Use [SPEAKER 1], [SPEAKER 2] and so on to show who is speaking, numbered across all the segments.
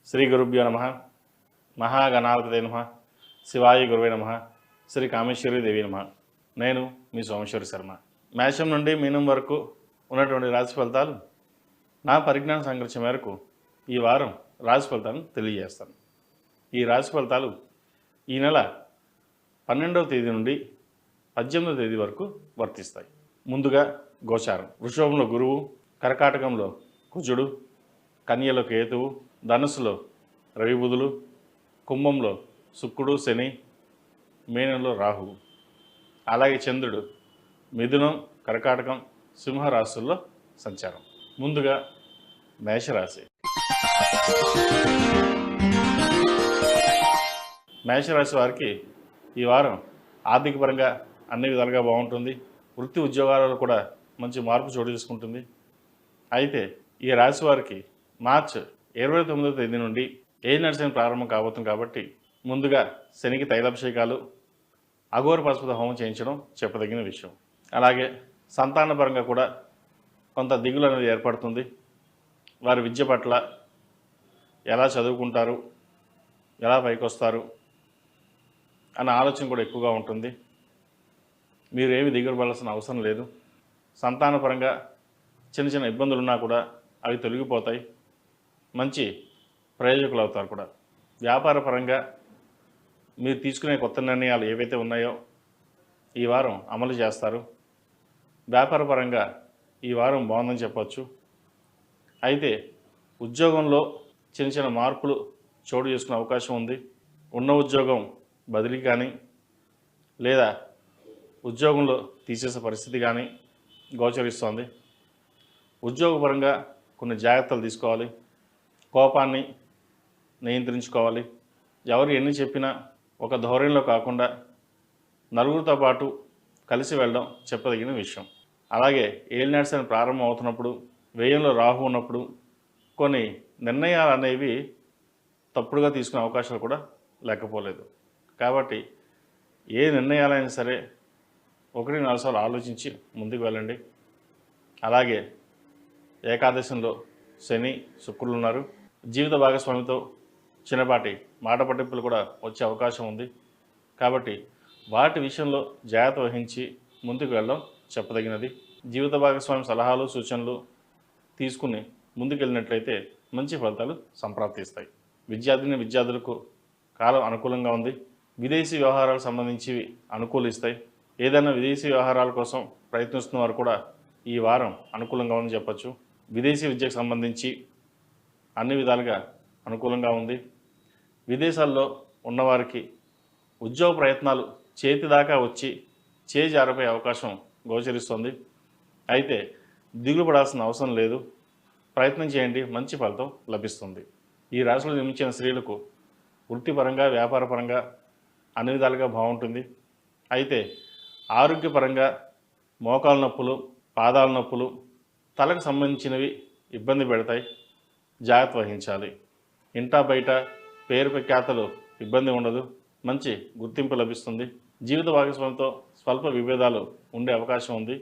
[SPEAKER 1] శ్రీ గురుభ్యో నమ. మహాగణాధిపతయే నమ. శివాయ గురువే నమ. శ్రీ కామేశ్వరి దేవి నమ. నేను మీ సోమేశ్వరి శర్మ. మేషం నుండి మీనం వరకు ఉన్నటువంటి రాశి ఫలితాలు నా పరిజ్ఞాన సంఘర్షణ మేరకు ఈ వారం రాశి ఫలితాలను తెలియజేస్తాను. ఈ రాశి ఫలితాలు ఈ నెల 12వ తేదీ నుండి 18వ తేదీ వరకు వర్తిస్తాయి. ముందుగా గోచారం. వృషభంలో గురువు, కర్కాటకంలో కుజుడు, కన్యలో కేతువు, ధనుస్సులో రవి బుధులు, కుంభంలో శుక్రుడు శని, మీనంలో రాహువు. అలాగే చంద్రుడు మిథునం, కర్కాటకం, సింహరాశుల్లో సంచారం. ముందుగా మేషరాశి. మేషరాశి వారికి ఈ వారం ఆర్థికపరంగా అన్ని విధాలుగా బాగుంటుంది. వృత్తి ఉద్యోగాలలో కూడా మంచి మార్పు చోటు చేసుకుంటుంది. అయితే ఈ రాశి వారికి మార్చి 29వ తేదీ నుండి ఏజ్ నడిచిన ప్రారంభం కాబోతుంది కాబట్టి ముందుగా శనికి తైలాభిషేకాలు, అఘోర పశుపత హోమం చేయించడం చెప్పదగిన విషయం. అలాగే సంతానపరంగా కూడా కొంత దిగులు అనేది ఏర్పడుతుంది. వారి విద్య పట్ల ఎలా చదువుకుంటారు, ఎలా పైకొస్తారు అన్న ఆలోచన కూడా ఎక్కువగా ఉంటుంది. మీరు ఏమి దిగులు పడాల్సిన అవసరం లేదు. సంతానపరంగా చిన్న చిన్న ఇబ్బందులు ఉన్నా కూడా అవి తొలగిపోతాయి. మంచి ప్రయోజకులు అవుతారు కూడా. వ్యాపార పరంగా మీరు తీసుకునే కొత్త నిర్ణయాలు ఏవైతే ఉన్నాయో ఈ వారం అమలు చేస్తారు. వ్యాపార పరంగా ఈ వారం బాగుందని చెప్పవచ్చు. అయితే ఉద్యోగంలో చిన్న చిన్న మార్పులు చోటు చేసుకునే అవకాశం ఉంది. ఉన్న ఉద్యోగం బదిలీ కానీ లేదా ఉద్యోగంలో తీసేసే పరిస్థితి కానీ గోచరిస్తోంది. ఉద్యోగపరంగా కొన్ని జాగ్రత్తలు తీసుకోవాలి. కోపాన్ని నియంత్రించుకోవాలి. ఎవరు ఎన్ని చెప్పినా ఒక ధోరణిలో కాకుండా నలుగురితో పాటు కలిసి వెళ్ళడం చెప్పదగిన విషయం. అలాగే ఏలినాటి శని ప్రారంభం అవుతున్నప్పుడు, వ్యయంలో రాహు ఉన్నప్పుడు కొన్ని నిర్ణయాలు అనేవి తప్పుడుగా తీసుకునే అవకాశాలు కూడా లేకపోలేదు. కాబట్టి ఏ నిర్ణయాలైనా సరే 1-4 సార్లు ఆలోచించి ముందుకు వెళ్ళండి. అలాగే ఏకాదశంలో శని, శుక్రులు ఉన్నారు. జీవిత భాగస్వామితో చిన్నపాటి మాట పట్టింపులు కూడా వచ్చే అవకాశం ఉంది. కాబట్టి వాటి విషయంలో జాగ్రత్త వహించి ముందుకు వెళ్ళడం చెప్పదగినది. జీవిత భాగస్వామి సలహాలు, సూచనలు తీసుకుని ముందుకెళ్ళినట్లయితే మంచి ఫలితాలు సంప్రాప్తిస్తాయి. విద్యార్థులకు కాలం అనుకూలంగా ఉంది. విదేశీ వ్యవహారాలకు సంబంధించి అనుకూలిస్తాయి. ఏదైనా విదేశీ వ్యవహారాల కోసం ప్రయత్నిస్తున్న వారు కూడా ఈ వారం అనుకూలంగా ఉందని చెప్పచ్చు. విదేశీ విద్యకు సంబంధించి అన్ని విధాలుగా అనుకూలంగా ఉంది. విదేశాల్లో ఉన్నవారికి ఉద్యోగ ప్రయత్నాలు చేతి దాకా వచ్చి జారిపోయే అవకాశం గోచరిస్తుంది. అయితే దిగులు పడాల్సిన అవసరం లేదు. ప్రయత్నం చేయండి, మంచి ఫలితం లభిస్తుంది. ఈ రాశిలో జన్మించిన స్త్రీలకు వృత్తిపరంగా, వ్యాపారపరంగా అన్ని విధాలుగా బాగుంటుంది. అయితే ఆరోగ్యపరంగా మోకాలు నొప్పులు, పాదాల నొప్పులు, తలకు సంబంధించినవి ఇబ్బంది పెడతాయి. జాగ్రత్త వహించాలి. ఇంటా బయట పేరు ప్రఖ్యాతలు ఇబ్బంది ఉండదు. మంచి గుర్తింపు లభిస్తుంది. జీవిత భాగస్వామితో స్వల్ప విభేదాలు ఉండే అవకాశం ఉంది.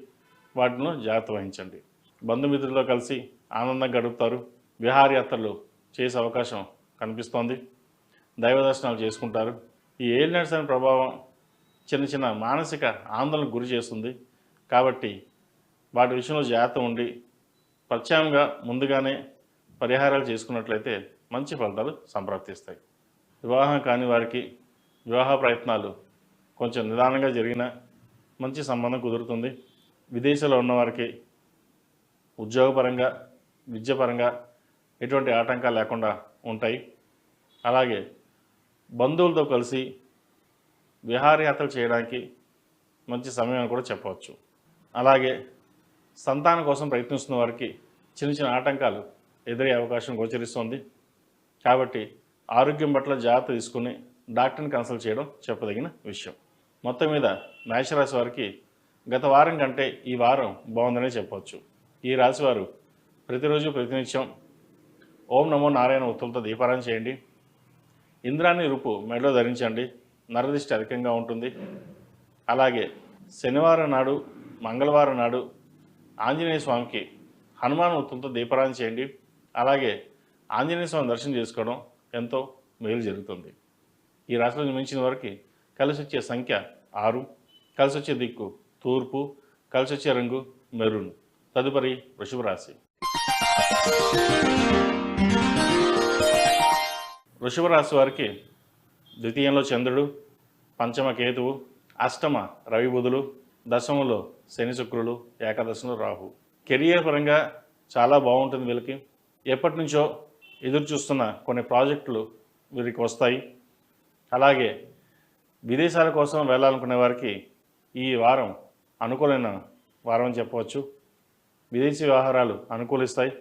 [SPEAKER 1] వాటిను జాగ్రత్త వహించండి. బంధుమిత్రులతో కలిసి ఆనందంగా గడుపుతారు. విహారయాత్రలు చేసే అవకాశం కనిపిస్తోంది. దైవ దర్శనాలు చేసుకుంటారు. ఈ ఏలినాటి శని ప్రభావం చిన్న చిన్న మానసిక ఆందోళనకు గురి చేస్తుంది. కాబట్టి వాటి విషయంలో జాగ్రత్త ఉండి ప్రత్యామ్నాయంగా ముందుగానే పరిహారాలు చేసుకున్నట్లయితే మంచి ఫలితాలు సంప్రాప్తిస్తాయి. వివాహం కాని వారికి వివాహ ప్రయత్నాలు కొంచెం నిదానంగా జరిగినా మంచి సంబంధం కుదురుతుంది. విదేశాల్లో ఉన్నవారికి ఉద్యోగపరంగా, విద్యపరంగా ఎటువంటి ఆటంకాలు లేకుండా ఉంటాయి. అలాగే బంధువులతో కలిసి విహారయాత్రలు చేయడానికి మంచి సమయం అని కూడా చెప్పవచ్చు. అలాగే సంతానం కోసం ప్రయత్నిస్తున్న వారికి చిన్న చిన్న ఆటంకాలు ఎదురయ్యే అవకాశం గోచరిస్తుంది. కాబట్టి ఆరోగ్యం పట్ల జాగ్రత్త తీసుకుని డాక్టర్ని కన్సల్ట్ చేయడం చెప్పదగిన విషయం. మొత్తం మీద మేషరాశి వారికి గత వారం కంటే ఈ వారం బాగుందనే చెప్పవచ్చు. ఈ రాశివారు ప్రతిరోజు ప్రతినిత్యం ఓం నమో నారాయణ ఉత్తులతో దీపారాధన చేయండి. ఇంద్రాన్ని రూపు మెడలో ధరించండి. నరదిష్టి అధికంగా ఉంటుంది. అలాగే శనివారం నాడు, మంగళవారం నాడు ఆంజనేయ స్వామికి హనుమాన్ ఉత్తులతో దీపారాధన చేయండి. అలాగే ఆంజనేయ స్వామి దర్శనం చేసుకోవడం ఎంతో మేలు జరుగుతుంది. ఈ రాశిలో జన్మించిన వారికి కలిసి వచ్చే సంఖ్య 6, కలిసి వచ్చే దిక్కు తూర్పు, కలిసి వచ్చే రంగు మెరూన్. తదుపరి వృషభ రాశి. వృషభ రాశి వారికి ద్వితీయంలో చంద్రుడు, పంచమ కేతువు, అష్టమ రవి బుధులు, దశమంలో శని శుక్రులు, ఏకాదశంలో రాహు. కెరియర్ పరంగా చాలా బాగుంటుంది. వీళ్ళకి ఎప్పటి నుంచో ఎదురు చూస్తున్న కొన్ని ప్రాజెక్టులు వీరికి వస్తాయి. అలాగే విదేశాల కోసం వెళ్ళాలనుకునే వారికి ఈ వారం అనుకూలమైన వారం అని చెప్పవచ్చు. విదేశీ వ్యవహారాలు అనుకూలిస్తాయి.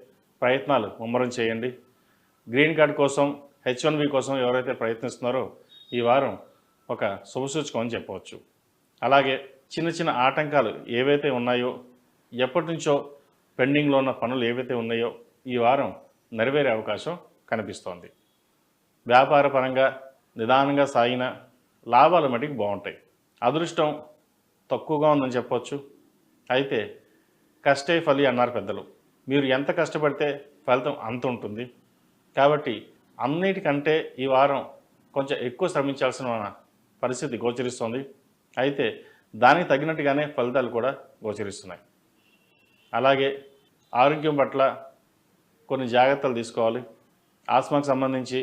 [SPEAKER 1] ప్రయత్నాలు ముమ్మరం చేయండి. గ్రీన్ కార్డ్ కోసం, H1B కోసం ఎవరైతే ప్రయత్నిస్తున్నారో ఈ వారం ఒక శుభసూచకం అని చెప్పవచ్చు. అలాగే చిన్న చిన్న ఆటంకాలు ఏవైతే ఉన్నాయో, ఎప్పటి నుంచో పెండింగ్లో ఉన్న పనులు ఏవైతే ఉన్నాయో ఈ వారం నెరవేరే అవకాశం కనిపిస్తోంది. వ్యాపార పరంగా నిదానంగా సాగిన లాభాలు మటుకు బాగుంటాయి. అదృష్టం తక్కువగా ఉందని చెప్పవచ్చు. అయితే కష్టే ఫలి అన్నారు పెద్దలు. మీరు ఎంత కష్టపడితే ఫలితం అంత ఉంటుంది. కాబట్టి అన్నిటికంటే ఈ వారం కొంచెం ఎక్కువ శ్రమించాల్సిన పరిస్థితి గోచరిస్తుంది. అయితే దానికి తగినట్టుగానే ఫలితాలు కూడా గోచరిస్తున్నాయి. అలాగే ఆరోగ్యం పట్ల కొన్ని జాగ్రత్తలు తీసుకోవాలి. ఆస్మాకు సంబంధించి,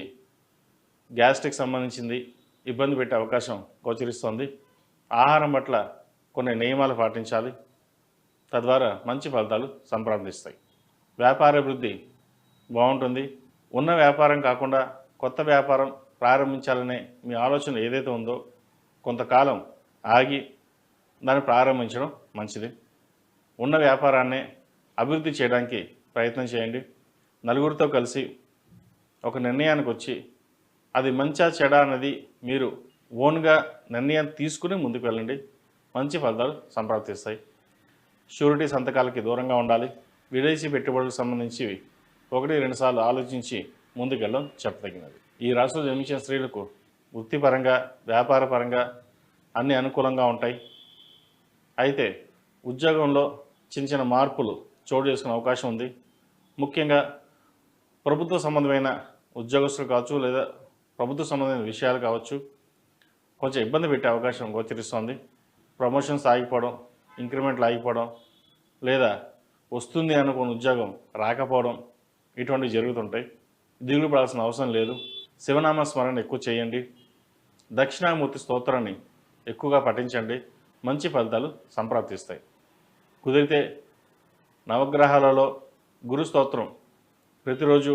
[SPEAKER 1] గ్యాస్ట్రిక్ సంబంధించింది ఇబ్బంది పెట్టే అవకాశం గోచరిస్తుంది. ఆహారం పట్ల కొన్ని నియమాలు పాటించాలి. తద్వారా మంచి ఫలితాలు సంప్రాప్తిస్తాయి. వ్యాపార అభివృద్ధి బాగుంటుంది. ఉన్న వ్యాపారం కాకుండా కొత్త వ్యాపారం ప్రారంభించాలనే మీ ఆలోచన ఏదైతే ఉందో కొంతకాలం ఆగి దాన్ని ప్రారంభించడం మంచిది. ఉన్న వ్యాపారాన్ని అభివృద్ధి చేయడానికి ప్రయత్నం చేయండి. నలుగురితో కలిసి ఒక నిర్ణయానికి వచ్చి అది మంచా చెడా అన్నది మీరు ఓన్గా నిర్ణయం తీసుకుని ముందుకు వెళ్ళండి. మంచి ఫలితాలు సంప్రాప్తిస్తాయి. షూరిటీ సంతకాలకి దూరంగా ఉండాలి. విదేశీ పెట్టుబడులకు సంబంధించి 1-2 సార్లు ఆలోచించి ముందుకెళ్ళడం చెప్పదగినది. ఈ రాశిలో జన్మించిన స్త్రీలకు వృత్తిపరంగా, వ్యాపార పరంగా అన్నీ అనుకూలంగా ఉంటాయి. అయితే ఉద్యోగంలో చిన్న చిన్న మార్పులు చోటు చేసుకునే అవకాశం ఉంది. ముఖ్యంగా ప్రభుత్వ సంబంధమైన ఉద్యోగస్తులు కావచ్చు, లేదా ప్రభుత్వ సంబంధమైన విషయాలు కావచ్చు, కొంచెం ఇబ్బంది పెట్టే అవకాశం గోచరిస్తోంది. ప్రమోషన్స్ ఆగిపోవడం, ఇంక్రిమెంట్లు ఆగిపోవడం, లేదా వస్తుంది అనుకున్న ఉద్యోగం రాకపోవడం, ఇటువంటివి జరుగుతుంటాయి. దిగులు పడాల్సిన అవసరం లేదు. శివనామ స్మరణ ఎక్కువ చేయండి. దక్షిణామూర్తి స్తోత్రాన్ని ఎక్కువగా పఠించండి. మంచి ఫలితాలు సంప్రాప్తిస్తాయి. కుదిరితే నవగ్రహాలలో గురు స్తోత్రం ప్రతిరోజు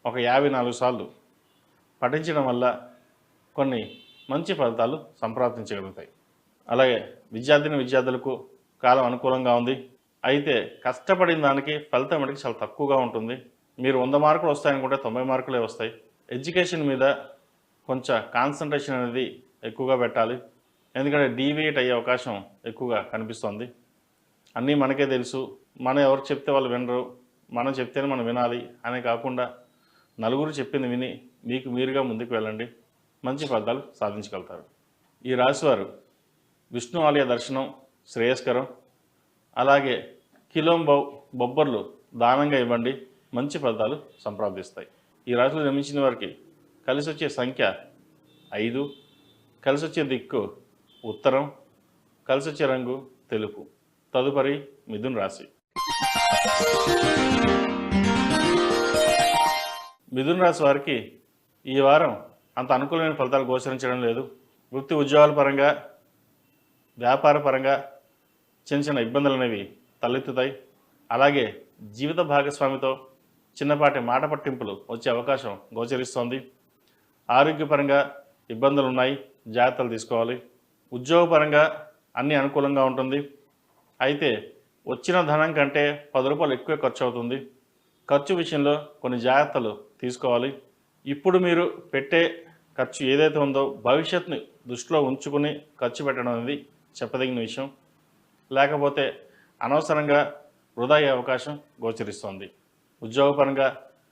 [SPEAKER 1] ఒక 54 సార్లు పఠించడం వల్ల కొన్ని మంచి ఫలితాలు సంప్రాప్తించగలుగుతాయి. అలాగే విద్యార్థులకు కాలం అనుకూలంగా ఉంది. అయితే కష్టపడిన దానికి ఫలితం అనేది చాలా తక్కువగా ఉంటుంది. మీరు 100 మార్కులు వస్తాయనుకుంటే 90 మార్కులే వస్తాయి. ఎడ్యుకేషన్ మీద కొంచెం కాన్సన్ట్రేషన్ అనేది ఎక్కువగా పెట్టాలి. ఎందుకంటే డీవియేట్ అయ్యే అవకాశం ఎక్కువగా కనిపిస్తుంది. అన్నీ మనకే తెలుసు, మనం ఎవరు చెప్తే వాళ్ళు వినరు, మనం చెప్తేనే మనం వినాలి అనే కాకుండా నలుగురు చెప్పింది విని మీకు మీరుగా ముందుకు వెళ్ళండి. మంచి ఫలితాలు సాధించగలుగుతారు. ఈ రాశివారు విష్ణు ఆలయ దర్శనం శ్రేయస్కరం. అలాగే కిలోంబావు బొబ్బర్లు దానంగా ఇవ్వండి. మంచి ఫలితాలు సంప్రాప్తిస్తాయి. ఈ రాశిలో జన్మించిన వారికి కలిసి వచ్చే సంఖ్య 5, కలిసి వచ్చే దిక్కు ఉత్తరం, కలిసి వచ్చే రంగు తెలుపు. తదుపరి మిథున రాశి. మిథున రాశి వారికి ఈ వారం అంత అనుకూలమైన ఫలితాలు గోచరించడం లేదు. వృత్తి ఉద్యోగాల పరంగా, వ్యాపార పరంగా చిన్న చిన్న ఇబ్బందులు అనేవి తలెత్తుతాయి. అలాగే జీవిత భాగస్వామితో చిన్నపాటి మాట పట్టింపులు వచ్చే అవకాశం గోచరిస్తోంది. ఆరోగ్యపరంగా ఇబ్బందులు ఉన్నాయి, జాగ్రత్తలు తీసుకోవాలి. ఉద్యోగపరంగా అన్నీ అనుకూలంగా ఉంటుంది. అయితే వచ్చిన ధనం కంటే 10 రూపాయలు ఎక్కువ ఖర్చు అవుతుంది. ఖర్చు విషయంలో కొన్ని జాగ్రత్తలు తీసుకోవాలి. ఇప్పుడు మీరు పెట్టే ఖర్చు ఏదైతే ఉందో భవిష్యత్తుని దృష్టిలో ఉంచుకుని ఖర్చు పెట్టడం అనేది చెప్పదగిన విషయం. లేకపోతే అనవసరంగా వృధా అయ్యే అవకాశం గోచరిస్తోంది. ఉద్యోగపరంగా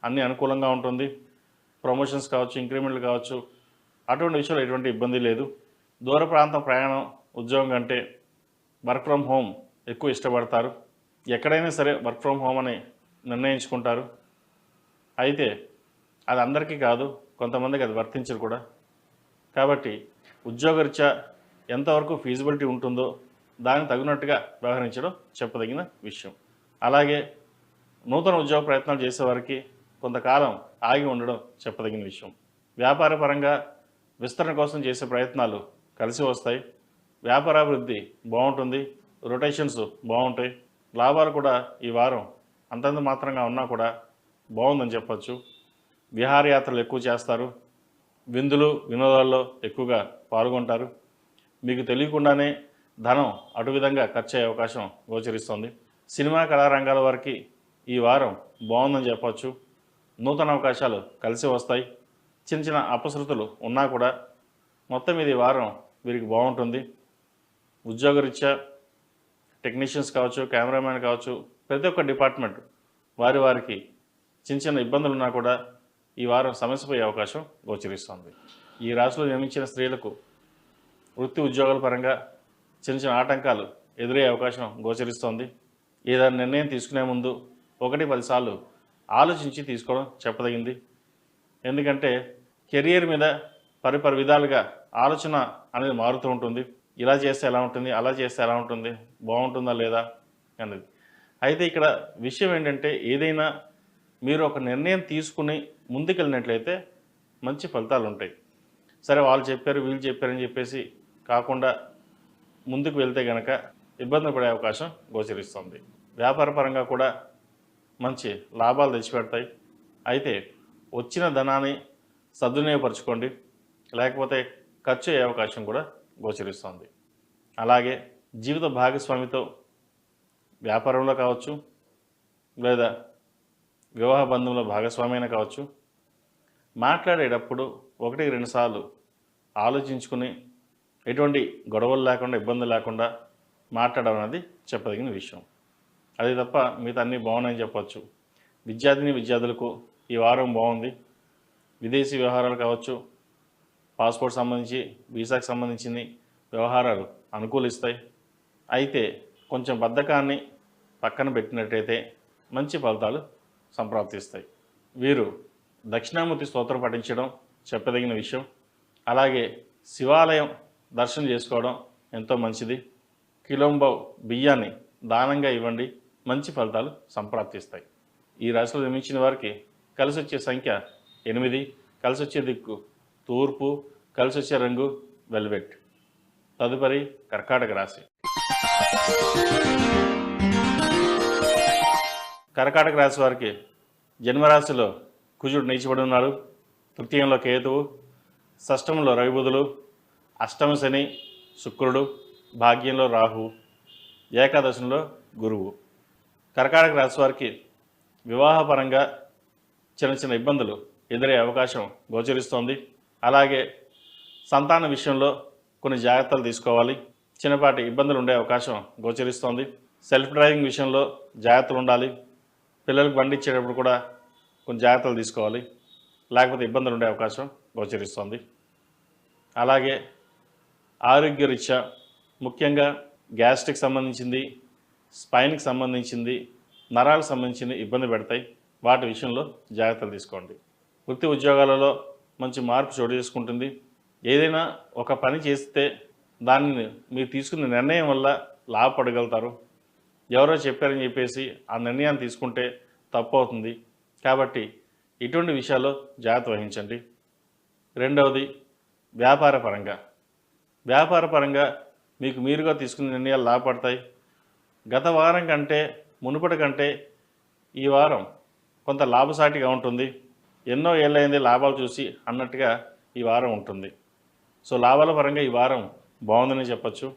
[SPEAKER 1] అన్నీ అనుకూలంగా ఉంటుంది. ప్రమోషన్స్ కావచ్చు, ఇంక్రిమెంట్లు కావచ్చు, అటువంటి విషయంలో ఎటువంటి ఇబ్బంది లేదు. దూర ప్రాంతం ప్రయాణం ఉద్యోగం కంటే వర్క్ ఫ్రమ్ హోమ్ ఎక్కువ ఇష్టపడతారు. ఎక్కడైనా సరే వర్క్ ఫ్రమ్ హోమ్ అని నిర్ణయించుకుంటారు. అయితే అది అందరికీ కాదు, కొంతమందికి అది వర్తించదు కూడా. కాబట్టి ఉద్యోగరీత్యా ఎంతవరకు ఫీజిబిలిటీ ఉంటుందో దానికి తగినట్టుగా వ్యవహరించడం చెప్పదగిన విషయం. అలాగే నూతన ఉద్యోగ ప్రయత్నాలు చేసేవారికి కొంతకాలం ఆగి ఉండడం చెప్పదగిన విషయం. వ్యాపారపరంగా విస్తరణ కోసం చేసే ప్రయత్నాలు కలిసి వస్తాయి. వ్యాపారాభివృద్ధి బాగుంటుంది. రొటేషన్స్ బాగుంటాయి. లాభాలు కూడా ఈ వారం అంతంత మాత్రంగా ఉన్నా కూడా బాగుందని చెప్పచ్చు. విహారయాత్రలు ఎక్కువ చేస్తారు. విందులు వినోదాల్లో ఎక్కువగా పాల్గొంటారు. మీకు తెలియకుండానే ధనం అటు విధంగా ఖర్చు అయ్యే అవకాశం గోచరిస్తుంది. సినిమా కళారంగాల వారికి ఈ వారం బాగుందని చెప్పచ్చు. నూతన అవకాశాలు కలిసి వస్తాయి. చిన్న చిన్న అపశృతులు ఉన్నా కూడా మొత్తం మీద ఈ వారం వీరికి బాగుంటుంది. ఉద్యోగరీత్యా టెక్నీషియన్స్ కావచ్చు, కెమెరామ్యాన్ కావచ్చు, ప్రతి ఒక్క డిపార్ట్మెంట్ వారికి చిన్న చిన్న ఇబ్బందులు ఉన్నా కూడా ఈ వారం సమస్యపోయే అవకాశం గోచరిస్తుంది. ఈ రాశిలో జన్మించిన స్త్రీలకు వృత్తి ఉద్యోగాల పరంగా చిన్న చిన్న ఆటంకాలు ఎదురయ్యే అవకాశం గోచరిస్తోంది. ఏదైనా నిర్ణయం తీసుకునే ముందు 1-10 సార్లు ఆలోచించి తీసుకోవడం చెప్పదగింది. ఎందుకంటే కెరియర్ మీద పరిపరి విధాలుగా ఆలోచన అనేది మారుతూ ఉంటుంది. ఇలా చేస్తే ఎలా ఉంటుంది, అలా చేస్తే ఎలా ఉంటుంది, బాగుంటుందా లేదా అనేది. అయితే ఇక్కడ విషయం ఏంటంటే ఏదైనా మీరు ఒక నిర్ణయం తీసుకుని ముందుకెళ్ళినట్లయితే మంచి ఫలితాలు ఉంటాయి. సరే వాళ్ళు చెప్పారు వీళ్ళు చెప్పారని చెప్పేసి కాకుండా ముందుకు వెళ్తే కనుక ఇబ్బంది పడే అవకాశం గోచరిస్తుంది. వ్యాపారపరంగా కూడా మంచి లాభాలు తెచ్చిపెడతాయి. అయితే వచ్చిన ధనాన్ని సద్వినియోగపరచుకోండి, లేకపోతే ఖర్చు అయ్యే అవకాశం కూడా గోచరిస్తుంది. అలాగే జీవిత భాగస్వామితో వ్యాపారంలో కావచ్చు, లేదా వివాహ బంధంలో భాగస్వామి అయినా కావచ్చు, మాట్లాడేటప్పుడు 1-2 సార్లు ఆలోచించుకుని ఎటువంటి గొడవలు లేకుండా ఇబ్బంది లేకుండా మాట్లాడడం అనేది చెప్పదగిన విషయం. అది తప్ప మిగతా అన్నీ బాగున్నాయని చెప్పచ్చు. విద్యార్థులకు ఈ వారం బాగుంది. విదేశీ వ్యవహారాలు కావచ్చు, పాస్పోర్ట్ సంబంధించి వీసాకు సంబంధించిన వ్యవహారాలు అనుకూలిస్తాయి. అయితే కొంచెం బద్ధకాన్ని పక్కన పెట్టినట్టయితే మంచి ఫలితాలు సంప్రాప్తిస్తాయి. వీరు దక్షిణామూర్తి స్తోత్రం పఠించడం చెప్పదగిన విషయం. అలాగే శివాలయం దర్శనం చేసుకోవడం ఎంతో మంచిది. కిలోంబావు బియ్యాన్ని దానంగా ఇవ్వండి, మంచి ఫలితాలు సంప్రాప్తిస్తాయి. ఈ రాశిలో జన్మించిన వారికి కలిసి వచ్చే సంఖ్య 8, కలిసి వచ్చే దిక్కు తూర్పు, కలిసి వచ్చే రంగు వెల్వెట్. తదుపరి కర్కాటక రాశి. కర్కాటక రాశి వారికి జన్మరాశిలో కుజుడు నీచబడి ఉన్నాడు. తృతీయంలో కేతువు, షష్టంలో రవిబుధులు, అష్టమ శని శుక్రుడు, భాగ్యంలో రాహు, ఏకాదశంలో గురువు. కర్కాటక రాశి వారికి వివాహపరంగా చిన్న చిన్న ఇబ్బందులు ఎదురయ్యే అవకాశం గోచరిస్తోంది. అలాగే సంతాన విషయంలో కొన్ని జాగ్రత్తలు తీసుకోవాలి. చిన్నపాటి ఇబ్బందులు ఉండే అవకాశం గోచరిస్తోంది. సెల్ఫ్ డ్రైవింగ్ విషయంలో జాగ్రత్తలు ఉండాలి. పిల్లలకు బండి ఇచ్చేటప్పుడు కూడా కొన్ని జాగ్రత్తలు తీసుకోవాలి, లేకపోతే ఇబ్బందులు ఉండే అవకాశం గోచరిస్తోంది. అలాగే ఆరోగ్యరీత్యా ముఖ్యంగా గ్యాస్ట్రిక్ సంబంధించింది, స్పైన్కి సంబంధించింది, నరాలకు సంబంధించింది ఇబ్బంది పెడతాయి. వాటి విషయంలో జాగ్రత్తలు తీసుకోండి. వృత్తి ఉద్యోగాలలో మంచి మార్పు చోటు చేసుకుంటుంది. ఏదైనా ఒక పని చేస్తే దానిని మీరు తీసుకున్న నిర్ణయం వల్ల లాభపడగలుగుతారు. ఎవరో చెప్పారని చెప్పేసి ఆ నిర్ణయాన్ని తీసుకుంటే తప్పు అవుతుంది. కాబట్టి ఇటువంటి విషయాల్లో జాగ్రత్త వహించండి. రెండవది వ్యాపారపరంగా మీకు మీరుగా తీసుకున్న నిర్ణయాలు లాభపడతాయి. గత వారం కంటే మునుపటి కంటే ఈ వారం కొంత లాభసాటిగా ఉంటుంది. ఎన్నో ఏళ్ళైంది లాభాలు చూసి అన్నట్టుగా ఈ వారం ఉంటుంది. సో లాభాల పరంగా ఈ వారం బాగుందని చెప్పచ్చు.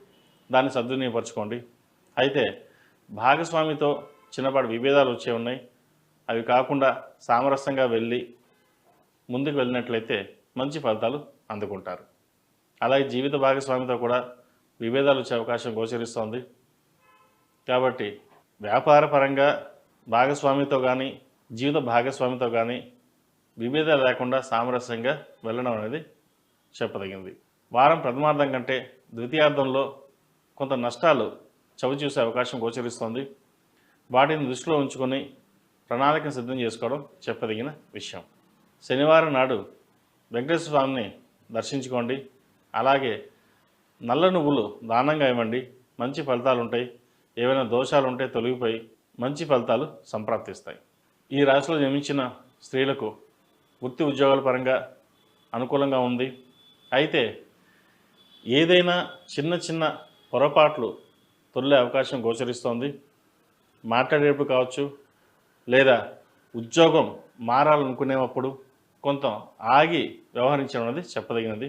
[SPEAKER 1] దాన్ని సద్వినియోగపరచుకోండి. అయితే భాగస్వామితో చిన్నపాటి విభేదాలు వచ్చే ఉన్నాయి. అవి కాకుండా సామరస్యంగా వెళ్ళి ముందుకు వెళ్ళినట్లయితే మంచి ఫలితాలు అందుకుంటారు. అలాగే జీవిత భాగస్వామితో కూడా విభేదాలు వచ్చే అవకాశం గోచరిస్తోంది. కాబట్టి వ్యాపారపరంగా భాగస్వామితో కానీ జీవిత భాగస్వామితో కానీ విభేదాలు లేకుండా సామరస్యంగా వెళ్ళడం అనేది చెప్పదగింది. వారం ప్రథమార్థం కంటే ద్వితీయార్థంలో కొంత నష్టాలు చవిచూసే అవకాశం గోచరిస్తోంది. వాటిని దృష్టిలో ఉంచుకొని ప్రణాళికను సిద్ధం చేసుకోవడం చెప్పదగిన విషయం. శనివారం నాడు వెంకటేశ్వర స్వామిని దర్శించుకోండి. అలాగే నల్ల నువ్వులు దానంగా ఇవ్వండి. మంచి ఫలితాలు ఉంటాయి. ఏవైనా దోషాలు ఉంటే తొలగిపోయి మంచి ఫలితాలు సంప్రాప్తిస్తాయి. ఈ రాశిలో జన్మించిన స్త్రీలకు వృత్తి ఉద్యోగాల పరంగా అనుకూలంగా ఉంది. అయితే ఏదైనా చిన్న చిన్న పొరపాట్లు తొలగే అవకాశం గోచరిస్తోంది. మాట్లాడేటప్పుడు కావచ్చు, లేదా ఉద్యోగం మారాలనుకునేటప్పుడు కొంత ఆగి వ్యవహరించడం అనేది చెప్పదగినది.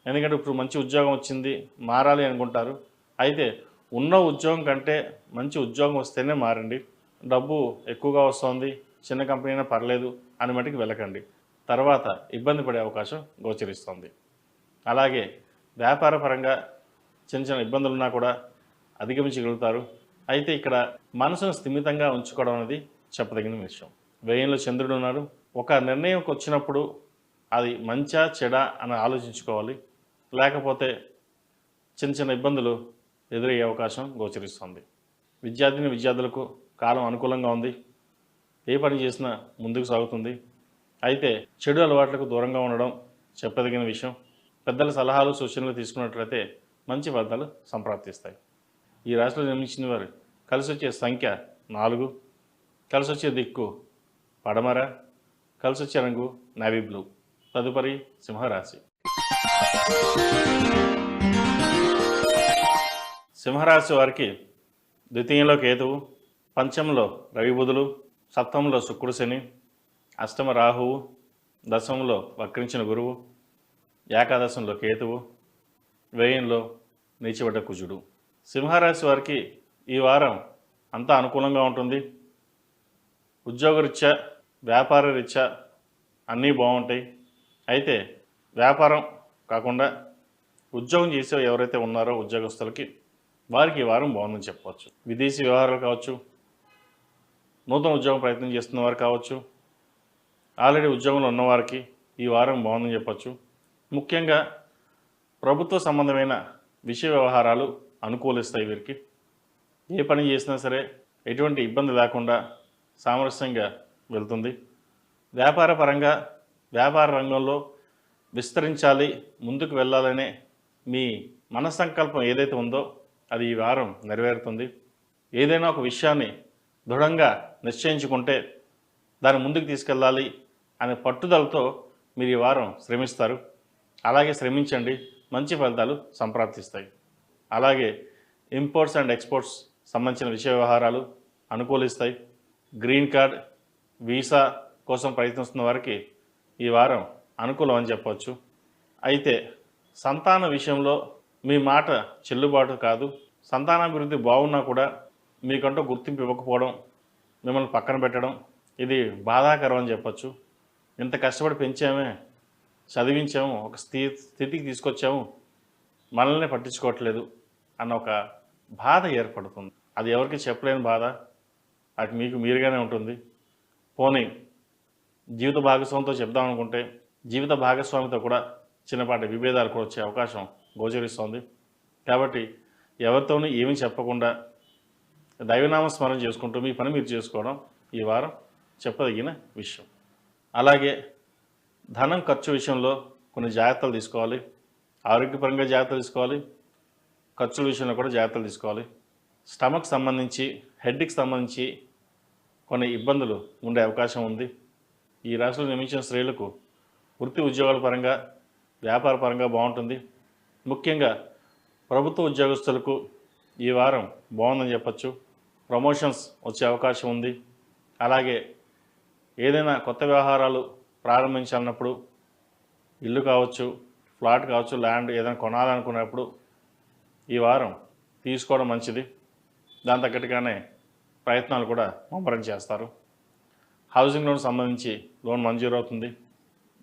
[SPEAKER 1] ఎందుకంటే ఇప్పుడు మంచి ఉద్యోగం వచ్చింది, మారాలి అనుకుంటారు. అయితే ఉన్న ఉద్యోగం కంటే మంచి ఉద్యోగం వస్తేనే మారండి. డబ్బు ఎక్కువగా వస్తుంది, చిన్న కంపెనీ అయినా పర్లేదు అని మటుకు వెళ్ళకండి. తర్వాత ఇబ్బంది పడే అవకాశం గోచరిస్తుంది. అలాగే వ్యాపార పరంగా చిన్న చిన్న ఇబ్బందులున్నా కూడా అధిగమించగలుగుతారు. అయితే ఇక్కడ మనసును స్థిమితంగా ఉంచుకోవడం అనేది చెప్పదగిన విషయం. వ్యయంలో చంద్రుడు ఉన్నారు. ఒక నిర్ణయంకి వచ్చినప్పుడు అది మంచా చెడా అని ఆలోచించుకోవాలి. లేకపోతే చిన్న చిన్న ఇబ్బందులు ఎదురయ్యే అవకాశం గోచరిస్తుంది. విద్యార్థులకు కాలం అనుకూలంగా ఉంది. ఏ పని చేసినా ముందుకు సాగుతుంది. అయితే చెడు అలవాట్లకు దూరంగా ఉండడం చెప్పదగిన విషయం. పెద్దల సలహాలు సూచనలు తీసుకున్నట్లయితే మంచి ఫలితాలు సంప్రాప్తిస్తాయి. ఈ రాశిలో జన్మించిన వారు కలిసి వచ్చే సంఖ్య 4, కలిసి వచ్చే దిక్కు పడమర, కలిసి వచ్చే రంగు నేవీ బ్లూ. తదుపరి సింహరాశి. సింహరాశి వారికి ద్వితీయంలో కేతువు, పంచమంలో రవి బుధులు, సప్తమంలో శుక్రుడు శని, అష్టమ రాహువు, దశమంలో వక్రించిన గురువు, ఏకాదశంలో కేతువు, వ్యయంలో నీచబడ్డ కుజుడు. సింహరాశి వారికి ఈ వారం అంతా అనుకూలంగా ఉంటుంది. ఉద్యోగరీత్యా, వ్యాపార రీత్యా అన్నీ బాగుంటాయి. అయితే వ్యాపారం కాకుండా ఉద్యోగం చేసే ఎవరైతే ఉన్నారో ఉద్యోగస్తులకి వారికి ఈ వారం బాగుందని చెప్పవచ్చు. విదేశీ వ్యవహారాలు కావచ్చు, నూతన ఉద్యోగం ప్రయత్నం చేస్తున్న వారు కావచ్చు, ఆల్రెడీ ఉద్యోగంలో ఉన్నవారికి ఈ వారం బాగుందని చెప్పచ్చు. ముఖ్యంగా ప్రభుత్వ సంబంధమైన విషయ వ్యవహారాలు అనుకూలిస్తాయి. వీరికి ఏ పని చేసినా సరే ఎటువంటి ఇబ్బంది లేకుండా సామరస్యంగా వెళ్తుంది. వ్యాపార పరంగా వ్యాపార రంగంలో విస్తరించాలి, ముందుకు వెళ్ళాలనే మీ మనస్సంకల్పం ఏదైతే ఉందో అది ఈ వారం నెరవేరుతుంది. ఏదైనా ఒక విషయాన్ని దృఢంగా నిశ్చయించుకుంటే దాన్ని ముందుకు తీసుకెళ్ళాలి అనే పట్టుదలతో మీరు ఈ వారం శ్రమిస్తారు. అలాగే శ్రమించండి, మంచి ఫలితాలు సంప్రాప్తిస్తాయి. అలాగే ఇంపోర్ట్స్ అండ్ ఎక్స్పోర్ట్స్ సంబంధించిన విషయ వ్యవహారాలు అనుకూలిస్తాయి. గ్రీన్ కార్డ్, వీసా కోసం ప్రయత్నిస్తున్న వారికి ఈ వారం అనుకూలం అని చెప్పవచ్చు. అయితే సంతాన విషయంలో మీ మాట చెల్లుబాటు కాదు. సంతానాభివృద్ధి బాగున్నా కూడా మీకంటూ గుర్తింపు ఇవ్వకపోవడం, మిమ్మల్ని పక్కన పెట్టడం ఇది బాధాకరం అని చెప్పచ్చు. ఇంత కష్టపడి పెంచామే, చదివించాము, ఒక స్థితికి తీసుకొచ్చాము, మనల్ని పట్టించుకోవట్లేదు అన్న ఒక బాధ ఏర్పడుతుంది. అది ఎవరికి చెప్పలేని బాధ, అది మీకు మీరుగానే ఉంటుంది. పోనీ జీవిత భాగస్వామితో చెప్దాం అనుకుంటే జీవిత భాగస్వామితో కూడా చిన్నపాటి విభేదాలు కూడా వచ్చే అవకాశం గోచరిస్తోంది. కాబట్టి ఎవరితోనూ ఏమీ చెప్పకుండా దైవనామ స్మరణ చేసుకుంటూ మీ పని మీరు చేసుకోవడం ఈ వారం చెప్పదగిన విషయం. అలాగే ధనం ఖర్చు విషయంలో కొన్ని జాగ్రత్తలు తీసుకోవాలి. ఆరోగ్యపరంగా జాగ్రత్తలు తీసుకోవాలి, ఖర్చుల విషయంలో కూడా జాగ్రత్తలు తీసుకోవాలి. స్టమక్ సంబంధించి, హెడ్కి సంబంధించి కొన్ని ఇబ్బందులు ఉండే అవకాశం ఉంది. ఈ రాశిలో జన్మించిన స్త్రీలకు వృత్తి ఉద్యోగాల పరంగా, వ్యాపార పరంగా బాగుంటుంది. ముఖ్యంగా ప్రభుత్వ ఉద్యోగస్తులకు ఈ వారం బాగుందని చెప్పచ్చు. ప్రమోషన్స్ వచ్చే అవకాశం ఉంది. అలాగే ఏదైనా కొత్త వ్యవహారాలు ప్రారంభించాలన్నప్పుడు, ఇల్లు కావచ్చు, ఫ్లాట్ కావచ్చు, ల్యాండ్ ఏదైనా కొనాలనుకున్నప్పుడు ఈ వారం తీసుకోవడం మంచిది. దాని తగ్గట్టుగానే ప్రయత్నాలు కూడా ముమ్మరం చేస్తారు. హౌసింగ్ లోన్ సంబంధించి లోన్ మంజూరు అవుతుంది.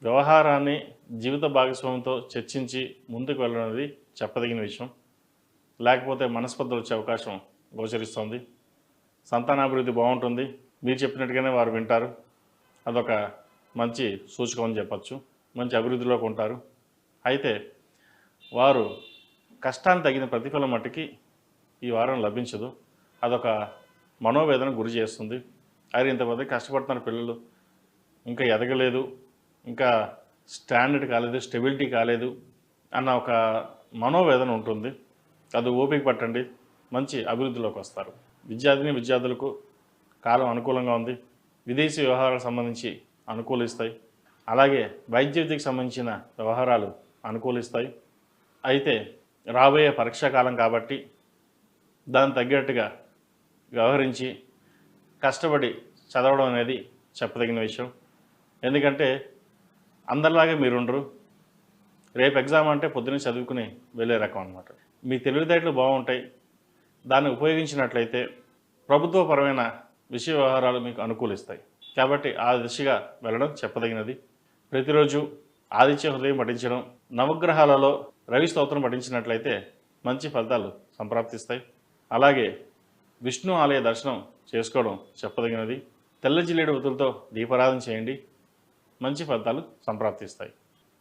[SPEAKER 1] వ్యవహారాన్ని జీవిత భాగస్వామితో చర్చించి ముందుకు వెళ్ళడం అనేది చెప్పదగిన విషయం. లేకపోతే మనస్పర్ధలు వచ్చే అవకాశం గోచరిస్తుంది. సంతానాభివృద్ధి బాగుంటుంది. మీరు చెప్పినట్టుగానే వారు వింటారు. అదొక మంచి సూచకం అని చెప్పచ్చు. మంచి అభివృద్ధిలోకి ఉంటారు. అయితే వారు కష్టాన్ని తగిన ప్రతిఫలం మట్టుకి ఈ వారం లభించదు. అదొక మనోవేదన గురి చేస్తుంది. అరే ఇంతమంది కష్టపడుతున్న పిల్లలు ఇంకా ఎదగలేదు, ఇంకా స్టాండర్డ్ కాలేదు, స్టెబిలిటీ కాలేదు అన్న ఒక మనోవేదన ఉంటుంది. అది ఓపిక పట్టండి, మంచి అభివృద్ధిలోకి వస్తారు. విద్యార్థులకు కాలం అనుకూలంగా ఉంది. విదేశీ వ్యవహారాలకు సంబంధించి అనుకూలిస్తాయి. అలాగే వైద్య విద్యకు సంబంధించిన వ్యవహారాలు అనుకూలిస్తాయి. అయితే రాబోయే పరీక్షా కాలం కాబట్టి దానికి తగ్గట్టుగా వ్యవహరించి కష్టపడి చదవడం అనేది చెప్పదగిన విషయం. ఎందుకంటే అందరిలాగే మీరుండరు. రేపు ఎగ్జామ్ అంటే పొద్దున్నే చదువుకుని వెళ్ళే రకం అన్నమాట. మీ తెలివితేటలు బాగుంటాయి. దాన్ని ఉపయోగించినట్లయితే ప్రభుత్వపరమైన విషయ వ్యవహారాలు మీకు అనుకూలిస్తాయి. కాబట్టి ఆ దిశగా వెళ్ళడం చెప్పదగినది. ప్రతిరోజు ఆదిత్య హృదయం పఠించడం, నవగ్రహాలలో రవి స్తోత్రం పఠించినట్లయితే మంచి ఫలితాలు సంప్రాప్తిస్తాయి. అలాగే విష్ణు ఆలయ దర్శనం చేసుకోవడం చెప్పదగినది. తెల్ల జిల్లేడు ఒత్తులతో దీపారాధన చేయండి, మంచి ఫలితాలు సంప్రాప్తిస్తాయి.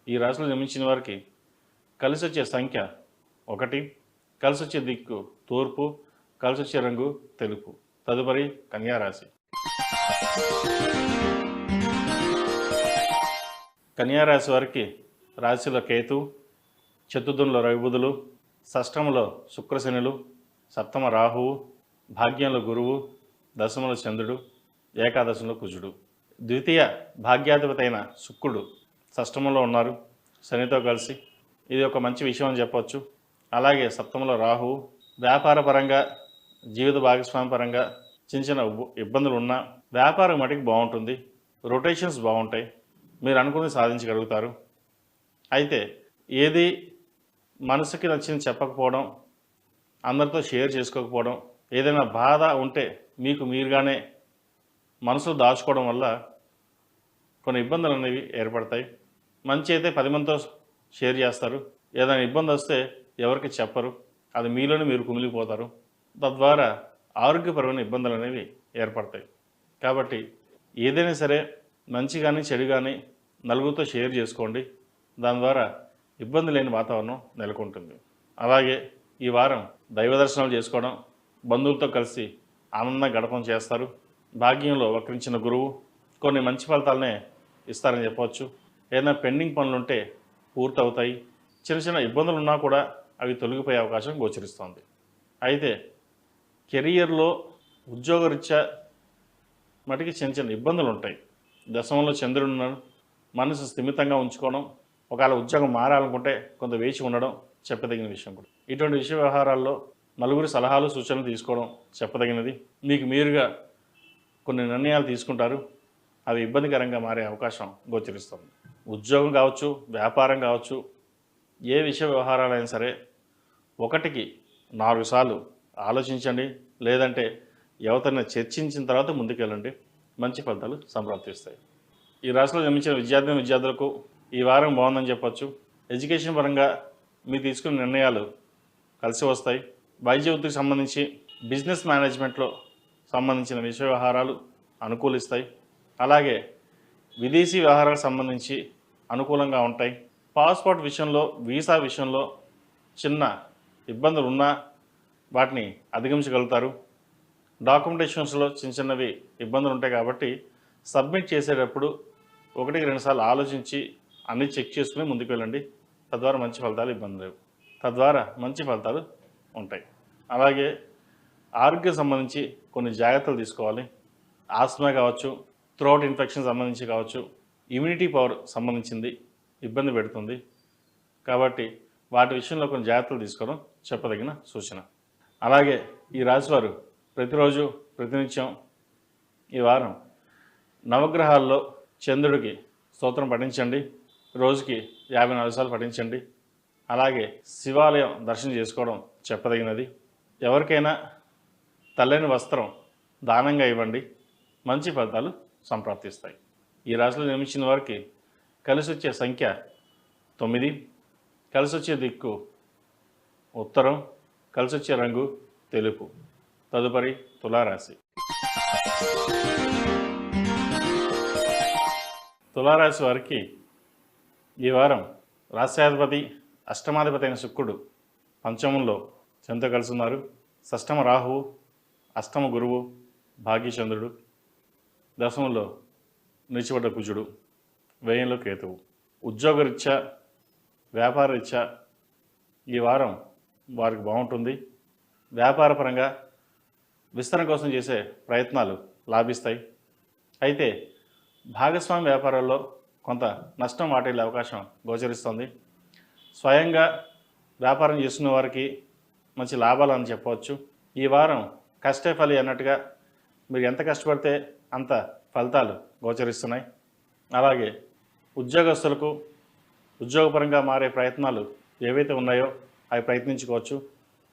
[SPEAKER 1] ఈ రాశిలో జన్మించిన వారికి కలిసి వచ్చే సంఖ్య 1, కలిసి వచ్చే దిక్కు తూర్పు, కలిసి వచ్చే రంగు తెలుపు. తదుపరి కన్యా రాశి. కన్యా రాశి వారికి రాశిలో కేతు, చతుర్థంలో రవిబుధులు, షష్టంలో శుక్రశనులు, సప్తమ రాహువు, భాగ్యంలో గురువు, దశమంలో చంద్రుడు, ఏకాదశంలో కుజుడు. ద్వితీయ భాగ్యాధిపతి అయిన శుక్రుడు షష్టమంలో ఉన్నారు శనితో కలిసి. ఇది ఒక మంచి విషయం అని చెప్పవచ్చు. అలాగే సప్తమంలో రాహువు. వ్యాపార పరంగా, జీవిత భాగస్వామి పరంగా చిన్న చిన్న ఇబ్బందులు ఉన్నా వ్యాపారం మటుకు బాగుంటుంది. రొటేషన్స్ బాగుంటాయి, మీరు అనుకున్నది సాధించగలుగుతారు. అయితే ఏది మనసుకి నచ్చింది చెప్పకపోవడం, అందరితో షేర్ చేసుకోకపోవడం, ఏదైనా బాధ ఉంటే మీకు మీరుగానే మనసులో దాచుకోవడం వల్ల కొన్ని ఇబ్బందులు అనేవి ఏర్పడతాయి. మంచి అయితే 10 మందితో షేర్ చేస్తారు. ఏదైనా ఇబ్బంది వస్తే ఎవరికి చెప్పరు. అది మీలోనే మీరు కుమిలిపోతారు. తద్వారా ఆరోగ్యపరమైన ఇబ్బందులు అనేవి ఏర్పడతాయి. కాబట్టి ఏదైనా సరే మంచి కానీ చెడు కానీ నలుగురితో షేర్ చేసుకోండి. దాని ద్వారా ఇబ్బంది లేని వాతావరణం నెలకొంటుంది. అలాగే ఈ వారం దైవ దర్శనాలు చేసుకోవడం, బంధువులతో కలిసి ఆనందంగా గడపడం చేస్తారు. భాగ్యంలో వక్రించిన గురువు కొన్ని మంచి ఫలితాలనే ఇస్తారని చెప్పవచ్చు. ఏదైనా పెండింగ్ పనులు ఉంటే పూర్తవుతాయి. చిన్న చిన్న ఇబ్బందులు ఉన్నా కూడా అవి తొలగిపోయే అవకాశం గోచరిస్తోంది. అయితే కెరియర్లో ఉద్యోగరీత్యా మటుకి చిన్న చిన్న ఇబ్బందులు ఉంటాయి. దశమంలో చంద్రుడు ఉన్నాడు. మనసు స్థిమితంగా ఉంచుకోవడం, ఒకవేళ ఉద్యోగం మారాలనుకుంటే కొంత వేచి ఉండడం చెప్పదగిన విషయం కూడా. ఇటువంటి విషయ వ్యవహారాల్లో నలుగురి సలహాలు సూచనలు తీసుకోవడం చెప్పదగినది. మీకు మీరుగా కొన్ని నిర్ణయాలు తీసుకుంటారు, అవి ఇబ్బందికరంగా మారే అవకాశం గోచరిస్తుంది. ఉద్యోగం కావచ్చు, వ్యాపారం కావచ్చు, ఏ విషయ వ్యవహారాలైనా సరే 1కి 4 సార్లు ఆలోచించండి. లేదంటే ఎవరితోనైనా చర్చించిన తర్వాత ముందుకెళ్ళండి, మంచి ఫలితాలు సంప్రాప్తిస్తాయి. ఈ రాశిలో జన్మించిన విద్యార్థులకు ఈ వారం బాగుందని చెప్పచ్చు. ఎడ్యుకేషన్ పరంగా మీరు తీసుకున్న నిర్ణయాలు కలిసి వస్తాయి. వైద్య వృత్తికి సంబంధించి బిజినెస్ మేనేజ్మెంట్లో సంబంధించిన విషయ వ్యవహారాలు అనుకూలిస్తాయి. అలాగే విదేశీ వ్యవహారాలకు సంబంధించి అనుకూలంగా ఉంటాయి. పాస్పోర్ట్ విషయంలో, వీసా విషయంలో చిన్న ఇబ్బందులు ఉన్నా వాటిని అధిగమించగలుగుతారు. డాక్యుమెంటేషన్స్లో చిన్న చిన్నవి ఇబ్బందులు ఉంటాయి కాబట్టి సబ్మిట్ చేసేటప్పుడు 1-2 సార్లు ఆలోచించి అన్నీ చెక్ చేసుకుని ముందుకు వెళ్ళండి. తద్వారా మంచి ఫలితాలు ఉంటాయి. అలాగే ఆరోగ్యం సంబంధించి కొన్ని జాగ్రత్తలు తీసుకోవాలి. ఆస్మా కావచ్చు, థ్రోట్ ఇన్ఫెక్షన్ సంబంధించి కావచ్చు, ఇమ్యూనిటీ పవర్ సంబంధించింది ఇబ్బంది పెడుతుంది. కాబట్టి వాటి విషయంలో కొన్ని జాగ్రత్తలు తీసుకోవడం చెప్పదగిన సూచన. అలాగే ఈ రాశివారు ప్రతిరోజు ప్రతినిత్యం ఈ వారం నవగ్రహాల్లో చంద్రుడికి స్తోత్రం పఠించండి. రోజుకి 54 సార్లు పఠించండి. అలాగే శివాలయం దర్శనం చేసుకోవడం చెప్పదగినది. ఎవరికైనా తెల్లని వస్త్రం దానంగా ఇవ్వండి, మంచి ఫలితాలు సంప్రాప్తిస్తాయి. ఈ రాశిలో జన్మించిన వారికి కలిసి వచ్చే సంఖ్య 9, కలిసి వచ్చే దిక్కు ఉత్తరం, కలిసి వచ్చే రంగు తెలుపు. తదుపరి తులారాశి. తులారాశి వారికి ఈ వారం రాశ్యాధిపతి, అష్టమాధిపతి అయిన శుక్రుడు పంచమంలో శనితో కలిసి ఉన్నారు. షష్టమ రాహువు, అష్టమ గురువు, భాగ్యచంద్రుడు, దశమంలో నిలిచిపడ్డ కుజుడు, వ్యయంలో కేతువు. ఉద్యోగరీత్యా వ్యాపారరీత్యా ఈ వారం వారికి బాగుంటుంది. వ్యాపారపరంగా విస్తరణ కోసం చేసే ప్రయత్నాలు లాభిస్తాయి. అయితే భాగస్వామి వ్యాపారాల్లో కొంత నష్టం వాటిల్లే అవకాశం గోచరిస్తుంది. స్వయంగా వ్యాపారం చేస్తున్న వారికి మంచి లాభాలు అని చెప్పవచ్చు. ఈ వారం కష్టే ఫలి అన్నట్టుగా మీరు ఎంత కష్టపడితే అంత ఫలితాలు గోచరిస్తున్నాయి. అలాగే ఉద్యోగస్తులకు ఉద్యోగపరంగా మారే ప్రయత్నాలు ఏవైతే ఉన్నాయో అవి ప్రయత్నించుకోవచ్చు.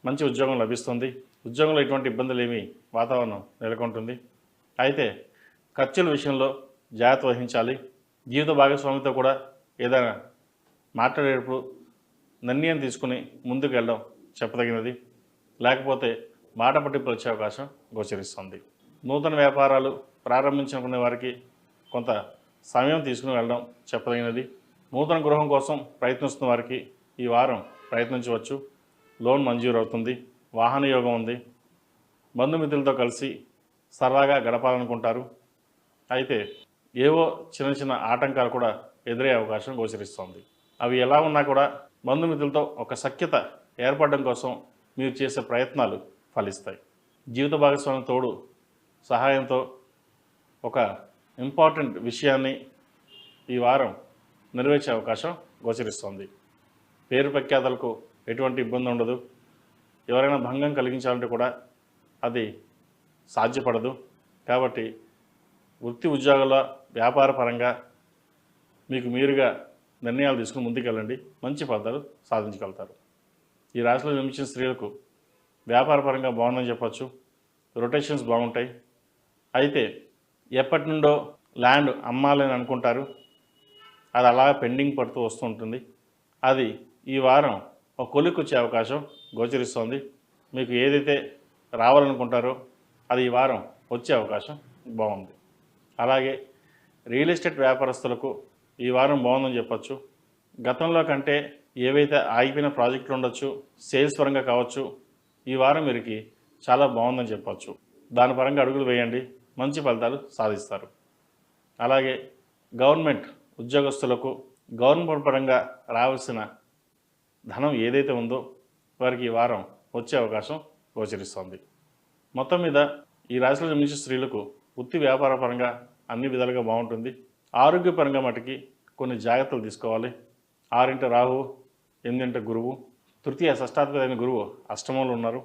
[SPEAKER 1] మంచి ఉద్యోగం లభిస్తుంది. ఉద్యోగంలో ఎటువంటి ఇబ్బందులు ఏమీ వాతావరణం నెలకొంటుంది. అయితే ఖర్చుల విషయంలో జాగ్రత్త వహించాలి. జీవిత భాగస్వామితో కూడా ఏదైనా మాట్లాడేటప్పుడు నిర్ణయం తీసుకుని ముందుకు వెళ్ళడం చెప్పదగినది. లేకపోతే మాట పట్టింపులు వచ్చే అవకాశం గోచరిస్తుంది. నూతన వ్యాపారాలు ప్రారంభించుకునే వారికి కొంత సమయం తీసుకుని వెళ్ళడం చెప్పదగినది. నూతన గృహం కోసం ప్రయత్నిస్తున్న వారికి ఈ వారం ప్రయత్నించవచ్చు. లోన్ మంజూరు అవుతుంది. వాహన యోగం ఉంది. బంధుమిత్రులతో కలిసి సరదాగా గడపాలనుకుంటారు. అయితే ఏవో చిన్న చిన్న ఆటంకాలు కూడా ఎదురయ్యే అవకాశం గోచరిస్తుంది. అవి ఎలా ఉన్నా కూడా బంధుమిత్రులతో ఒక సఖ్యత ఏర్పడడం కోసం మీరు చేసే ప్రయత్నాలు ఫలిస్తాయి. జీవిత భాగస్వామి తోడు సహాయంతో ఒక ఇంపార్టెంట్ విషయాన్ని ఈ వారం నెరవేర్చే అవకాశం గోచరిస్తుంది. పేరు ప్రఖ్యాతలకు ఎటువంటి ఇబ్బంది ఉండదు. ఎవరైనా భంగం కలిగించాలంటే కూడా అది సాధ్యపడదు. కాబట్టి వృత్తి ఉద్యోగాల వ్యాపార పరంగా మీకు మీరుగా నిర్ణయాలు తీసుకుని ముందుకెళ్ళండి. మంచి ఫలితాలు సాధించగలుగుతారు. ఈ రాశిలో జన్మించిన స్త్రీలకు వ్యాపారపరంగా బాగుందని చెప్పచ్చు. రొటేషన్స్ బాగుంటాయి. అయితే ఎప్పటి నుండో ల్యాండ్ అమ్మాలని అనుకుంటారు. అది అలా పెండింగ్ పడుతూ వస్తూ ఉంటుంది. అది ఈ వారం ఒక కొలిక్కి వచ్చే అవకాశం గోచరిస్తోంది. మీకు ఏదైతే రావాలనుకుంటారో అది ఈ వారం వచ్చే అవకాశం బాగుంది. అలాగే రియల్ ఎస్టేట్ వ్యాపారస్తులకు ఈ వారం బాగుందని చెప్పచ్చు. గతంలో కంటే ఏవైతే ఆగిపోయిన ప్రాజెక్టులు ఉండొచ్చు, సేల్స్ పరంగా కావచ్చు, ఈ వారం వీరికి చాలా బాగుందని చెప్పచ్చు. దాని పరంగా అడుగులు వేయండి. మంచి ఫలితాలు సాధిస్తారు. అలాగే గవర్నమెంట్ ఉద్యోగస్తులకు గవర్నమెంట్ పరంగా రావాల్సిన ధనం ఏదైతే ఉందో వారికి ఈ వారం వచ్చే అవకాశం గోచరిస్తుంది. మొత్తం మీద ఈ రాశిలో జన్మించిన స్త్రీలకు వృత్తి వ్యాపార పరంగా అన్ని విధాలుగా బాగుంటుంది. ఆరోగ్యపరంగా మటుకి కొన్ని జాగ్రత్తలు తీసుకోవాలి. 6 రాహు, 8 గురువు, తృతీయ షష్టాధిపతి గురువు అష్టమంలో ఉన్నారు,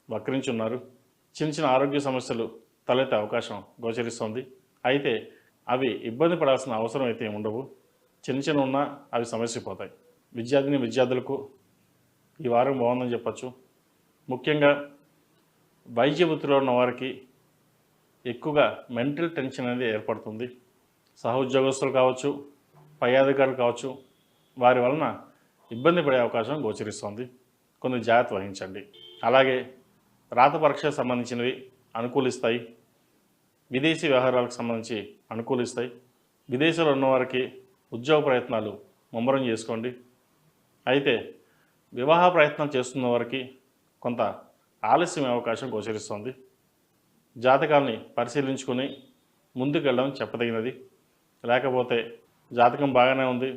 [SPEAKER 1] వక్రించి ఉన్నారు. చిన్న చిన్న ఆరోగ్య సమస్యలు తలెత్తే అవకాశం గోచరిస్తుంది. అయితే అవి ఇబ్బంది పడాల్సిన అవసరం అయితే ఉండవు. చిన్న చిన్న ఉన్నా అవి సమస్యపోతాయి. విద్యార్థులకు ఈ వారం బాగుందని చెప్పచ్చు. ముఖ్యంగా వైద్య వృత్తిలో ఉన్న వారికి ఎక్కువగా మెంటల్ టెన్షన్ అనేది ఏర్పడుతుంది. సహ ఉద్యోగస్తులు కావచ్చు, పై అధికారులు కావచ్చు, వారి వలన ఇబ్బంది పడే అవకాశం గోచరిస్తుంది. కొన్ని జాగ్రత్త వహించండి. అలాగే రాత పరీక్షకు సంబంధించినవి అనుకూలిస్తాయి. విదేశీ వ్యవహారాలకు సంబంధించి అనుకూలిస్తాయి. విదేశాల్లో ఉన్నవారికి ఉద్యోగ ప్రయత్నాలు ముమ్మరం చేసుకోండి. అయితే వివాహ ప్రయత్నం చేస్తున్న వారికి కొంత ఆలస్యం అవకాశం గోచరిస్తుంది. జాతకాల్ని పరిశీలించుకొని ముందుకు వెళ్ళడం చెప్పదగినది. లేకపోతే జాతకం బాగానే ఉంది,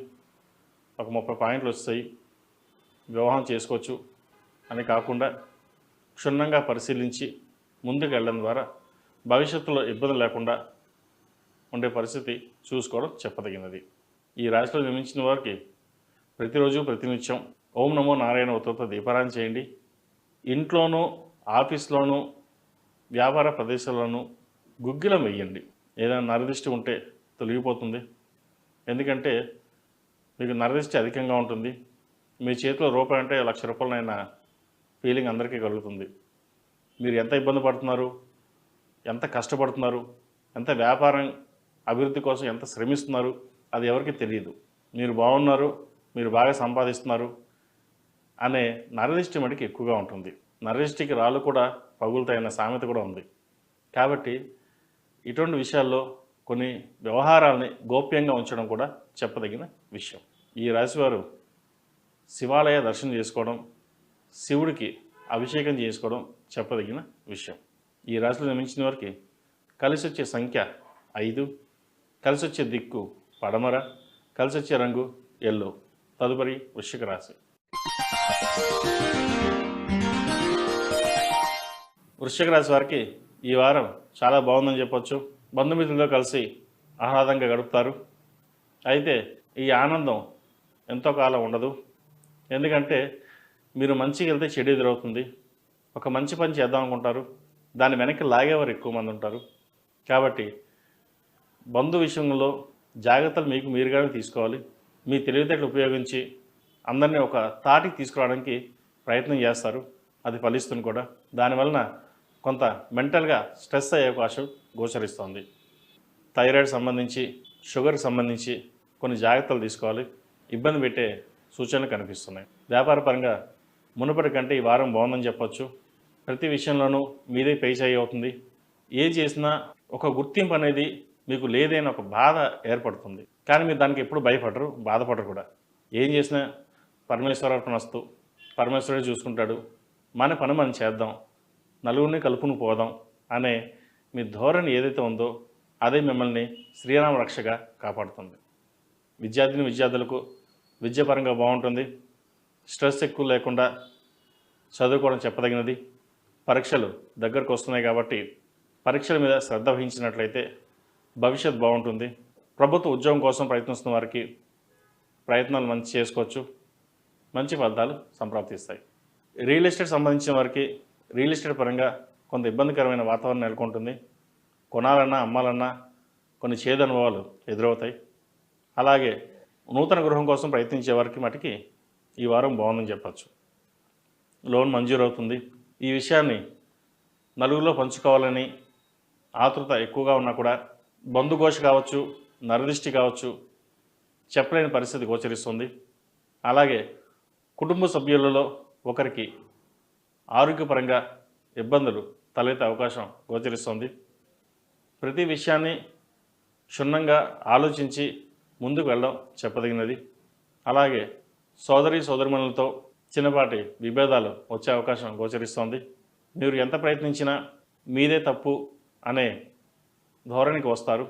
[SPEAKER 1] ఒక 30 పాయింట్లు వస్తాయి, వివాహం చేసుకోవచ్చు అని కాకుండా క్షుణ్ణంగా పరిశీలించి ముందుకు వెళ్ళడం ద్వారా భవిష్యత్తులో ఇబ్బంది లేకుండా ఉండే పరిస్థితి చూసుకోవడం చెప్పదగినది. ఈ రాశిలో జన్మించిన వారికి ప్రతిరోజు ప్రతినిత్యం ఓం నమో నారాయణ ఉత్తర దీపారాయణ చేయండి. ఇంట్లోనూ, ఆఫీస్లోనూ, వ్యాపార ప్రదేశాల్లోనూ గుగ్గిలం వేయండి. ఏదైనా నరదిష్టి ఉంటే తొలగిపోతుంది. ఎందుకంటే మీకు నరదిష్టి అధికంగా ఉంటుంది. మీ చేతిలో రూపాయి అంటే ₹1,00,000 ఫీలింగ్ అందరికీ కలుగుతుంది. మీరు ఎంత ఇబ్బంది పడుతున్నారు, ఎంత కష్టపడుతున్నారు, ఎంత వ్యాపారం అభివృద్ధి కోసం ఎంత శ్రమిస్తున్నారు అది ఎవరికి తెలియదు. మీరు బాగున్నారు, మీరు బాగా సంపాదిస్తున్నారు అనే నరదిష్టి మటుకు ఎక్కువగా ఉంటుంది. నరదిష్టికి రాళ్ళు కూడా పగులుతాయన్న సామెత కూడా ఉంది. కాబట్టి ఇటువంటి విషయాల్లో కొన్ని వ్యవహారాలని గోప్యంగా ఉంచడం కూడా చెప్పదగిన విషయం. ఈ రాశివారు శివాలయ దర్శనం చేసుకోవడం, శివుడికి అభిషేకం చేసుకోవడం చెప్పదగిన విషయం. ఈ రాశిలో జన్మించిన వారికి కలిసి వచ్చే సంఖ్య 5, కలిసి వచ్చే దిక్కు పడమర, కలిసి వచ్చే రంగు ఎల్లో. తదుపరి వృశ్చిక రాశి. వృశ్చిక రాశి వారికి ఈ వారం చాలా బాగుందని చెప్పొచ్చు. బంధుమిత్రులతో కలిసి ఆహ్లాదంగా గడుపుతారు. అయితే ఈ ఆనందం ఎంతో కాలం ఉండదు. ఎందుకంటే మీరు మంచిగా వెళ్తే చెడు ఎదురవుతుంది. ఒక మంచి పని చేద్దాం అనుకుంటారు, దాన్ని వెనక్కి లాగేవారు ఎక్కువ మంది ఉంటారు. కాబట్టి బంధు విషయంలో జాగ్రత్తలు మీకు మీరుగానే తీసుకోవాలి. మీ తెలివితేటలు ఉపయోగించి అందరినీ ఒక తాటికి తీసుకురావడానికి ప్రయత్నం చేస్తారు. అది ఫలిస్తుంది కూడా. దానివలన కొంత మెంటల్గా స్ట్రెస్ అయ్యే అవకాశం గోచరిస్తోంది. థైరాయిడ్ సంబంధించి, షుగర్కి సంబంధించి కొన్ని జాగ్రత్తలు తీసుకోవాలి. ఇబ్బంది పెట్టే సూచనలు కనిపిస్తున్నాయి. వ్యాపారపరంగా మునుపటి కంటే ఈ వారం బాగుందని చెప్పొచ్చు. ప్రతి విషయంలోనూ మీదే పై చేయి అవుతుంది. ఏం చేసినా ఒక గుర్తింపు అనేది మీకు లేదైన ఒక బాధ ఏర్పడుతుంది. కానీ మీరు దానికి ఎప్పుడు భయపడరు, బాధపడరు కూడా. ఏం చేసినా పరమేశ్వరార్పణస్తు, పరమేశ్వరుడే చూసుకుంటాడు, మన పని మనం చేద్దాం, నలుగురిని కలుపుని పోదాం అనే మీ ధోరణి ఏదైతే ఉందో అదే మిమ్మల్ని శ్రీరామ రక్షగా కాపాడుతుంది. విద్యార్థులకు విద్యాపరంగా బాగుంటుంది. స్ట్రెస్ ఎక్కువ లేకుండా చదువుకోవడం చెప్పదగినది. పరీక్షలు దగ్గరకు వస్తున్నాయి కాబట్టి పరీక్షల మీద శ్రద్ధ వహించినట్లయితే భవిష్యత్ బాగుంటుంది. ప్రభుత్వ ఉద్యోగం కోసం ప్రయత్నిస్తున్న వారికి ప్రయత్నాలు మంచి చేసుకోవచ్చు. మంచి ఫలితాలు సంప్రాప్తిస్తాయి. రియల్ ఎస్టేట్ సంబంధించిన వారికి రియల్ ఎస్టేట్ పరంగా కొంత ఇబ్బందికరమైన వాతావరణం నెలకొంటుంది. కొనాలన్నా అమ్మాలన్నా కొన్ని చేదు అనుభవాలు ఎదురవుతాయి. అలాగే నూతన గృహం కోసం ప్రయత్నించే వారికి మటుకి ఈ వారం బాగుందని చెప్పచ్చు. లోన్ మంజూరు అవుతుంది. ఈ విషయాన్ని నలుగురిలో పంచుకోవాలని ఆతృత ఎక్కువగా ఉన్నా కూడా బంధుఘోష కావచ్చు, నరదిష్టి కావచ్చు, చెప్పలేని పరిస్థితి గోచరిస్తుంది. అలాగే కుటుంబ సభ్యులలో ఒకరికి ఆరోగ్యపరంగా ఇబ్బందులు తలెత్తే అవకాశం గోచరిస్తుంది. ప్రతి విషయాన్ని క్షుణ్ణంగా ఆలోచించి ముందుకు వెళ్ళడం చెప్పదగినది. అలాగే సోదరీమణులతో చిన్నపాటి విభేదాలు వచ్చే అవకాశం గోచరిస్తోంది. మీరు ఎంత ప్రయత్నించినా మీదే తప్పు అనే ధోరణికి వస్తారు.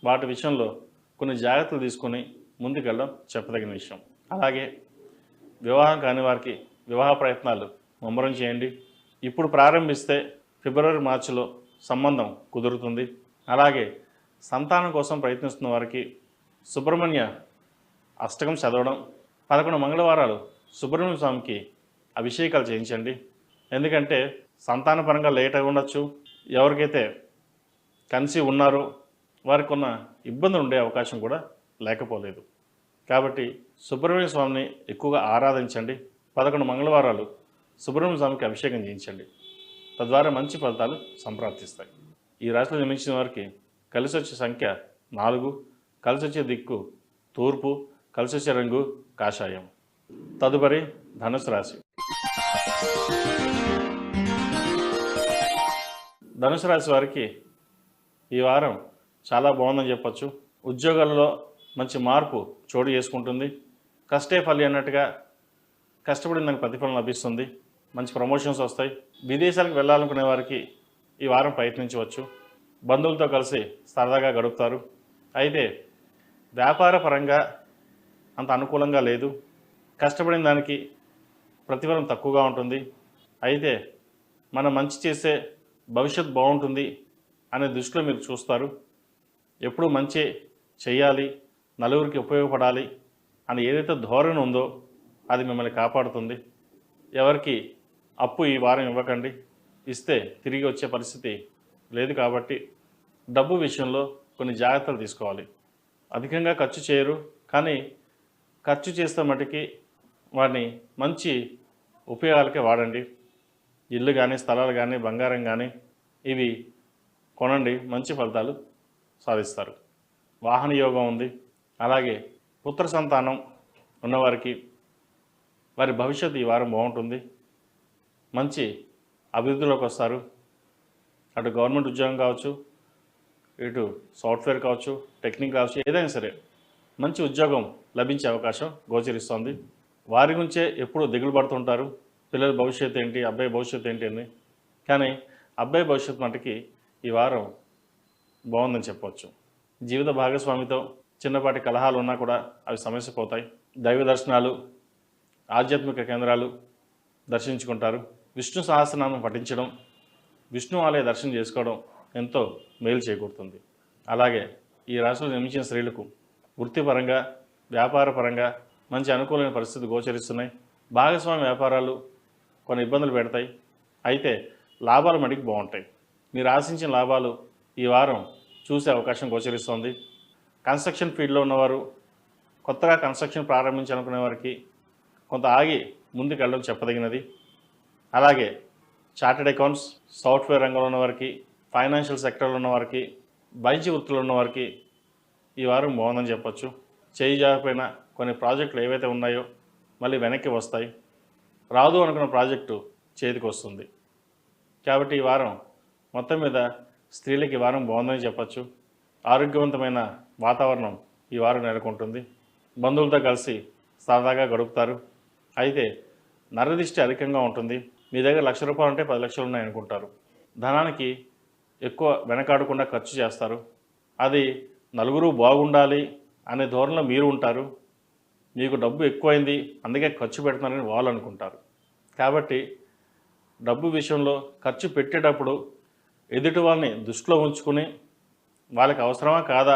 [SPEAKER 1] వాటి విషయంలో కొన్ని జాగ్రత్తలు తీసుకొని ముందుకెళ్ళడం చెప్పదగిన విషయం. అలాగే వివాహం కాని వారికి వివాహ ప్రయత్నాలు ముమ్మరం చేయండి. ఇప్పుడు ప్రారంభిస్తే ఫిబ్రవరి మార్చిలో సంబంధం కుదురుతుంది. అలాగే సంతానం కోసం ప్రయత్నిస్తున్న వారికి సుబ్రహ్మణ్య అష్టకం చదవడం, 11 మంగళవారాలు సుబ్రహ్మణ్య స్వామికి అభిషేకాలు చేయించండి. ఎందుకంటే సంతానపరంగా లేట్ అయి ఉండొచ్చు. ఎవరికైతే కన్సీవ్ ఉన్నారో వారికి ఉన్న ఇబ్బందులు ఉండే అవకాశం కూడా లేకపోలేదు. కాబట్టి సుబ్రహ్మణ్య స్వామిని ఎక్కువగా ఆరాధించండి. 11 మంగళవారాలు సుబ్రహ్మణ్య స్వామికి అభిషేకం చేయించండి. తద్వారా మంచి ఫలితాలు సంప్రాప్తిస్తాయి. ఈ రాశిలో జన్మించిన వారికి కలిసి వచ్చే సంఖ్య 4, కలిసి వచ్చే దిక్కు తూర్పు, కలిసి వచ్చే రంగు కాషాయం. తదుపరి ధనుసు రాశి. ధనుసు రాశి వారికి ఈ వారం చాలా బాగుందని చెప్పచ్చు. ఉద్యోగాల్లో మంచి మార్పు చోటు చేసుకుంటుంది. కష్టే ఫలి అన్నట్టుగా కష్టపడిన దానికి ప్రతిఫలం లభిస్తుంది. మంచి ప్రమోషన్స్ వస్తాయి. విదేశాలకు వెళ్ళాలనుకునే వారికి ఈ వారం ప్రయత్నించవచ్చు. బంధువులతో కలిసి సరదాగా గడుపుతారు. అయితే వ్యాపార పరంగా అంత అనుకూలంగా లేదు. కష్టపడిన దానికి ప్రతిఫలం తక్కువగా ఉంటుంది. అయితే మనం మంచి చేసే భవిష్యత్ బాగుంటుంది అనే దృష్టిలో మీరు చూస్తారు. ఎప్పుడు మంచి చేయాలి, నలుగురికి ఉపయోగపడాలి అని ఏదైతే ధోరణి ఉందో అది మిమ్మల్ని కాపాడుతుంది. ఎవరికి అప్పు ఈ వారం ఇవ్వకండి. ఇస్తే తిరిగి వచ్చే పరిస్థితి లేదు. కాబట్టి డబ్బు విషయంలో కొన్ని జాగ్రత్తలు తీసుకోవాలి. అధికంగా ఖర్చు చేయరు, కానీ ఖర్చు చేస్తే మటుకి వాటిని మంచి ఉపయోగాలకే వాడండి. ఇల్లు కానీ, స్థలాలు కానీ, బంగారం కానీ ఇవి కొనండి. మంచి ఫలితాలు సాధిస్తారు. వాహన యోగం ఉంది. అలాగే పుత్ర సంతానం ఉన్నవారికి వారి భవిష్యత్తు ఈ వారం బాగుంటుంది. మంచి అభివృద్ధిలోకి వస్తారు. అటు గవర్నమెంట్ ఉద్యోగం కావచ్చు, ఇటు సాఫ్ట్వేర్ కావచ్చు, టెక్నిక్ కావచ్చు, ఏదైనా సరే మంచి ఉద్యోగం లభించే అవకాశం గోచరిస్తోంది. వారి గురించే ఎప్పుడూ దిగులు పడుతుంటారు. పిల్లల భవిష్యత్తు ఏంటి, అబ్బాయి భవిష్యత్తు ఏంటి అని. కానీ అబ్బాయి భవిష్యత్తు మటుకి ఈ వారం బాగుందని చెప్పవచ్చు. జీవిత భాగస్వామితో చిన్నపాటి కలహాలు ఉన్నా కూడా అవి సమస్య పోతాయి. దైవ దర్శనాలు, ఆధ్యాత్మిక కేంద్రాలు దర్శించుకుంటారు. విష్ణు సహస్రనామం పఠించడం, విష్ణు ఆలయ దర్శనం చేసుకోవడం ఎంతో మేలు చేకూరుతుంది. అలాగే ఈ రాశిలో జన్మించిన స్త్రీలకు వృత్తిపరంగా, వ్యాపారపరంగా మంచి అనుకూలమైన పరిస్థితులు గోచరిస్తున్నాయి. భాగస్వామి వ్యాపారాలు కొన్ని ఇబ్బందులు పెడతాయి, అయితే లాభాలు మటుకు బాగుంటాయి. మీరు ఆశించిన లాభాలు ఈ వారం చూసే అవకాశం గోచరిస్తోంది. కన్స్ట్రక్షన్ ఫీల్డ్లో ఉన్నవారు, కొత్తగా కన్స్ట్రక్షన్ ప్రారంభించాలనుకునే వారికి కొంత ఆగి ముందుకు వెళ్ళడం చెప్పదగినది. అలాగే చార్టెడ్ అకౌంట్స్, సాఫ్ట్వేర్ రంగంలో ఉన్నవారికి, ఫైనాన్షియల్ సెక్టర్లో ఉన్నవారికి, వైద్య వృత్తిలో ఉన్నవారికి ఈ వారం బాగుందని చెప్పొచ్చు. చేయి జారిపోయిన కొన్ని ప్రాజెక్టులు ఏవైతే ఉన్నాయో మళ్ళీ వెనక్కి వస్తాయి. రాదు అనుకున్న ప్రాజెక్టు చేతికి వస్తుంది. కాబట్టి ఈ వారం మొత్తం మీద స్త్రీలకు ఈ వారం బాగుందని చెప్పచ్చు. ఆరోగ్యవంతమైన వాతావరణం ఈ వారం నెలకొంటుంది. బంధువులతో కలిసి సరదాగా గడుపుతారు. అయితే నరదిష్టి అధికంగా ఉంటుంది. మీ దగ్గర ₹1,00,000 ఉంటే 10 లక్షలు ఉన్నాయనుకుంటారు. ధనానికి ఎక్కువ వెనకాడకుండా ఖర్చు చేస్తారు. అది నలుగురు బాగుండాలి అనే ధోరణిలో మీరు ఉంటారు. మీకు డబ్బు ఎక్కువైంది అందుకే ఖర్చు పెడుతున్నారని వాళ్ళు అనుకుంటారు. కాబట్టి డబ్బు విషయంలో ఖర్చు పెట్టేటప్పుడు ఎదుటి వాళ్ళని దృష్టిలో ఉంచుకుని వాళ్ళకి అవసరమా కాదా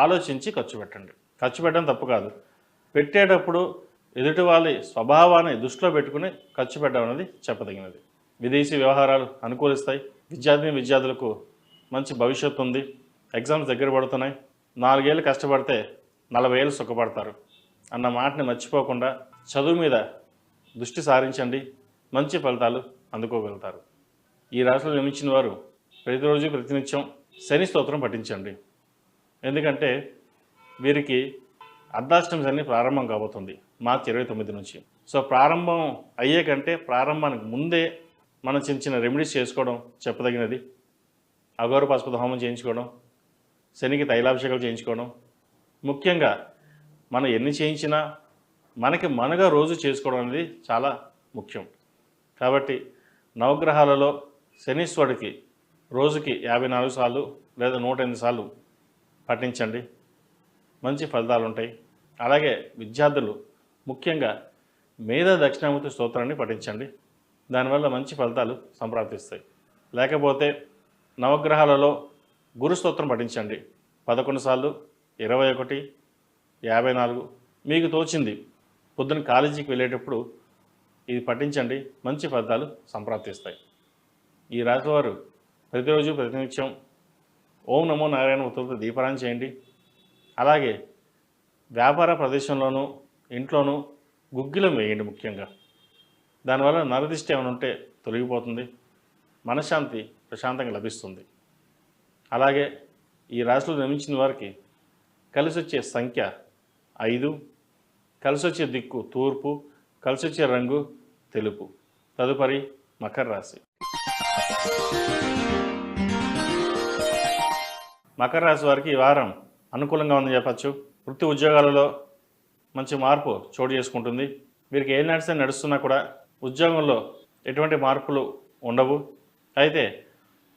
[SPEAKER 1] ఆలోచించి ఖర్చు పెట్టండి. ఖర్చు పెట్టడం తప్పు కాదు. పెట్టేటప్పుడు ఎదుటి వాళ్ళ స్వభావాన్ని దృష్టిలో పెట్టుకుని ఖర్చు పెట్టడం అనేది చెప్పదగినది. విదేశీ వ్యవహారాలు అనుకూలిస్తాయి. విద్యార్థులకు మంచి భవిష్యత్తు ఉంది. ఎగ్జామ్స్ దగ్గర పడుతున్నాయి. 4 ఏళ్ళు కష్టపడితే 40 ఏళ్ళు సుఖపడతారు అన్న మాటని మర్చిపోకుండా చదువు మీద దృష్టి సారించండి. మంచి ఫలితాలు అందుకోగలుగుతారు. ఈ రాశిలో జన్మించిన వారు ప్రతిరోజు ప్రతినిత్యం శని స్తోత్రం పఠించండి. ఎందుకంటే వీరికి అర్ధాష్టమి శని ప్రారంభం కాబోతుంది మార్చి 29 నుంచి. సో ప్రారంభం అయ్యే కంటే ప్రారంభానికి ముందే మనం చిన్న రెమెడీస్ చేసుకోవడం చెప్పదగినది. అఘోర పాశుపత హోమం చేయించుకోవడం, శనికి తైలాభిషేకాలు చేయించుకోవడం, ముఖ్యంగా మనం ఎన్ని చేయించినా మనగా రోజు చేసుకోవడం అనేది చాలా ముఖ్యం. కాబట్టి నవగ్రహాలలో శనీశ్వరుడికి రోజుకి 54 సార్లు లేదా 108 సార్లు పఠించండి. మంచి ఫలితాలు ఉంటాయి. అలాగే విద్యార్థులు ముఖ్యంగా మేధా దక్షిణామూర్తి స్తోత్రాన్ని పఠించండి. దానివల్ల మంచి ఫలితాలు సంప్రాప్తిస్తాయి. లేకపోతే నవగ్రహాలలో గురు స్తోత్రం పఠించండి. 11 సార్లు, 21, 54 మీకు తోచింది. పొద్దున కాలేజీకి వెళ్ళేటప్పుడు ఇది పఠించండి. మంచి ఫలితాలు సంప్రాప్తిస్తాయి. ఈ రాశి వారు ప్రతిరోజు ప్రతినిత్యం ఓం నమో నారాయణ ఉత్తరతో దీపారాయణ చేయండి. అలాగే వ్యాపార ప్రదేశంలోనూ ఇంట్లోనూ గుగ్గిలం వేయండి. ముఖ్యంగా దానివల్ల నరదిష్టి ఏమైనా ఉంటే తొలగిపోతుంది. మనశ్శాంతి ప్రశాంతంగా లభిస్తుంది. అలాగే ఈ రాశిలో జన్మించిన వారికి కలిసి వచ్చే సంఖ్య 5, కలిసి వచ్చే దిక్కు తూర్పు, కలిసి వచ్చే రంగు తెలుపు. తదుపరి మకర రాశి. మకర రాశి వారికి ఈ వారం అనుకూలంగా ఉందని చెప్పచ్చు. వృత్తి ఉద్యోగాలలో మంచి మార్పు చోటు చేసుకుంటుంది. వీరికి ఏ నడుస్తున్నా కూడా ఉద్యోగంలో ఎటువంటి మార్పులు ఉండవు. అయితే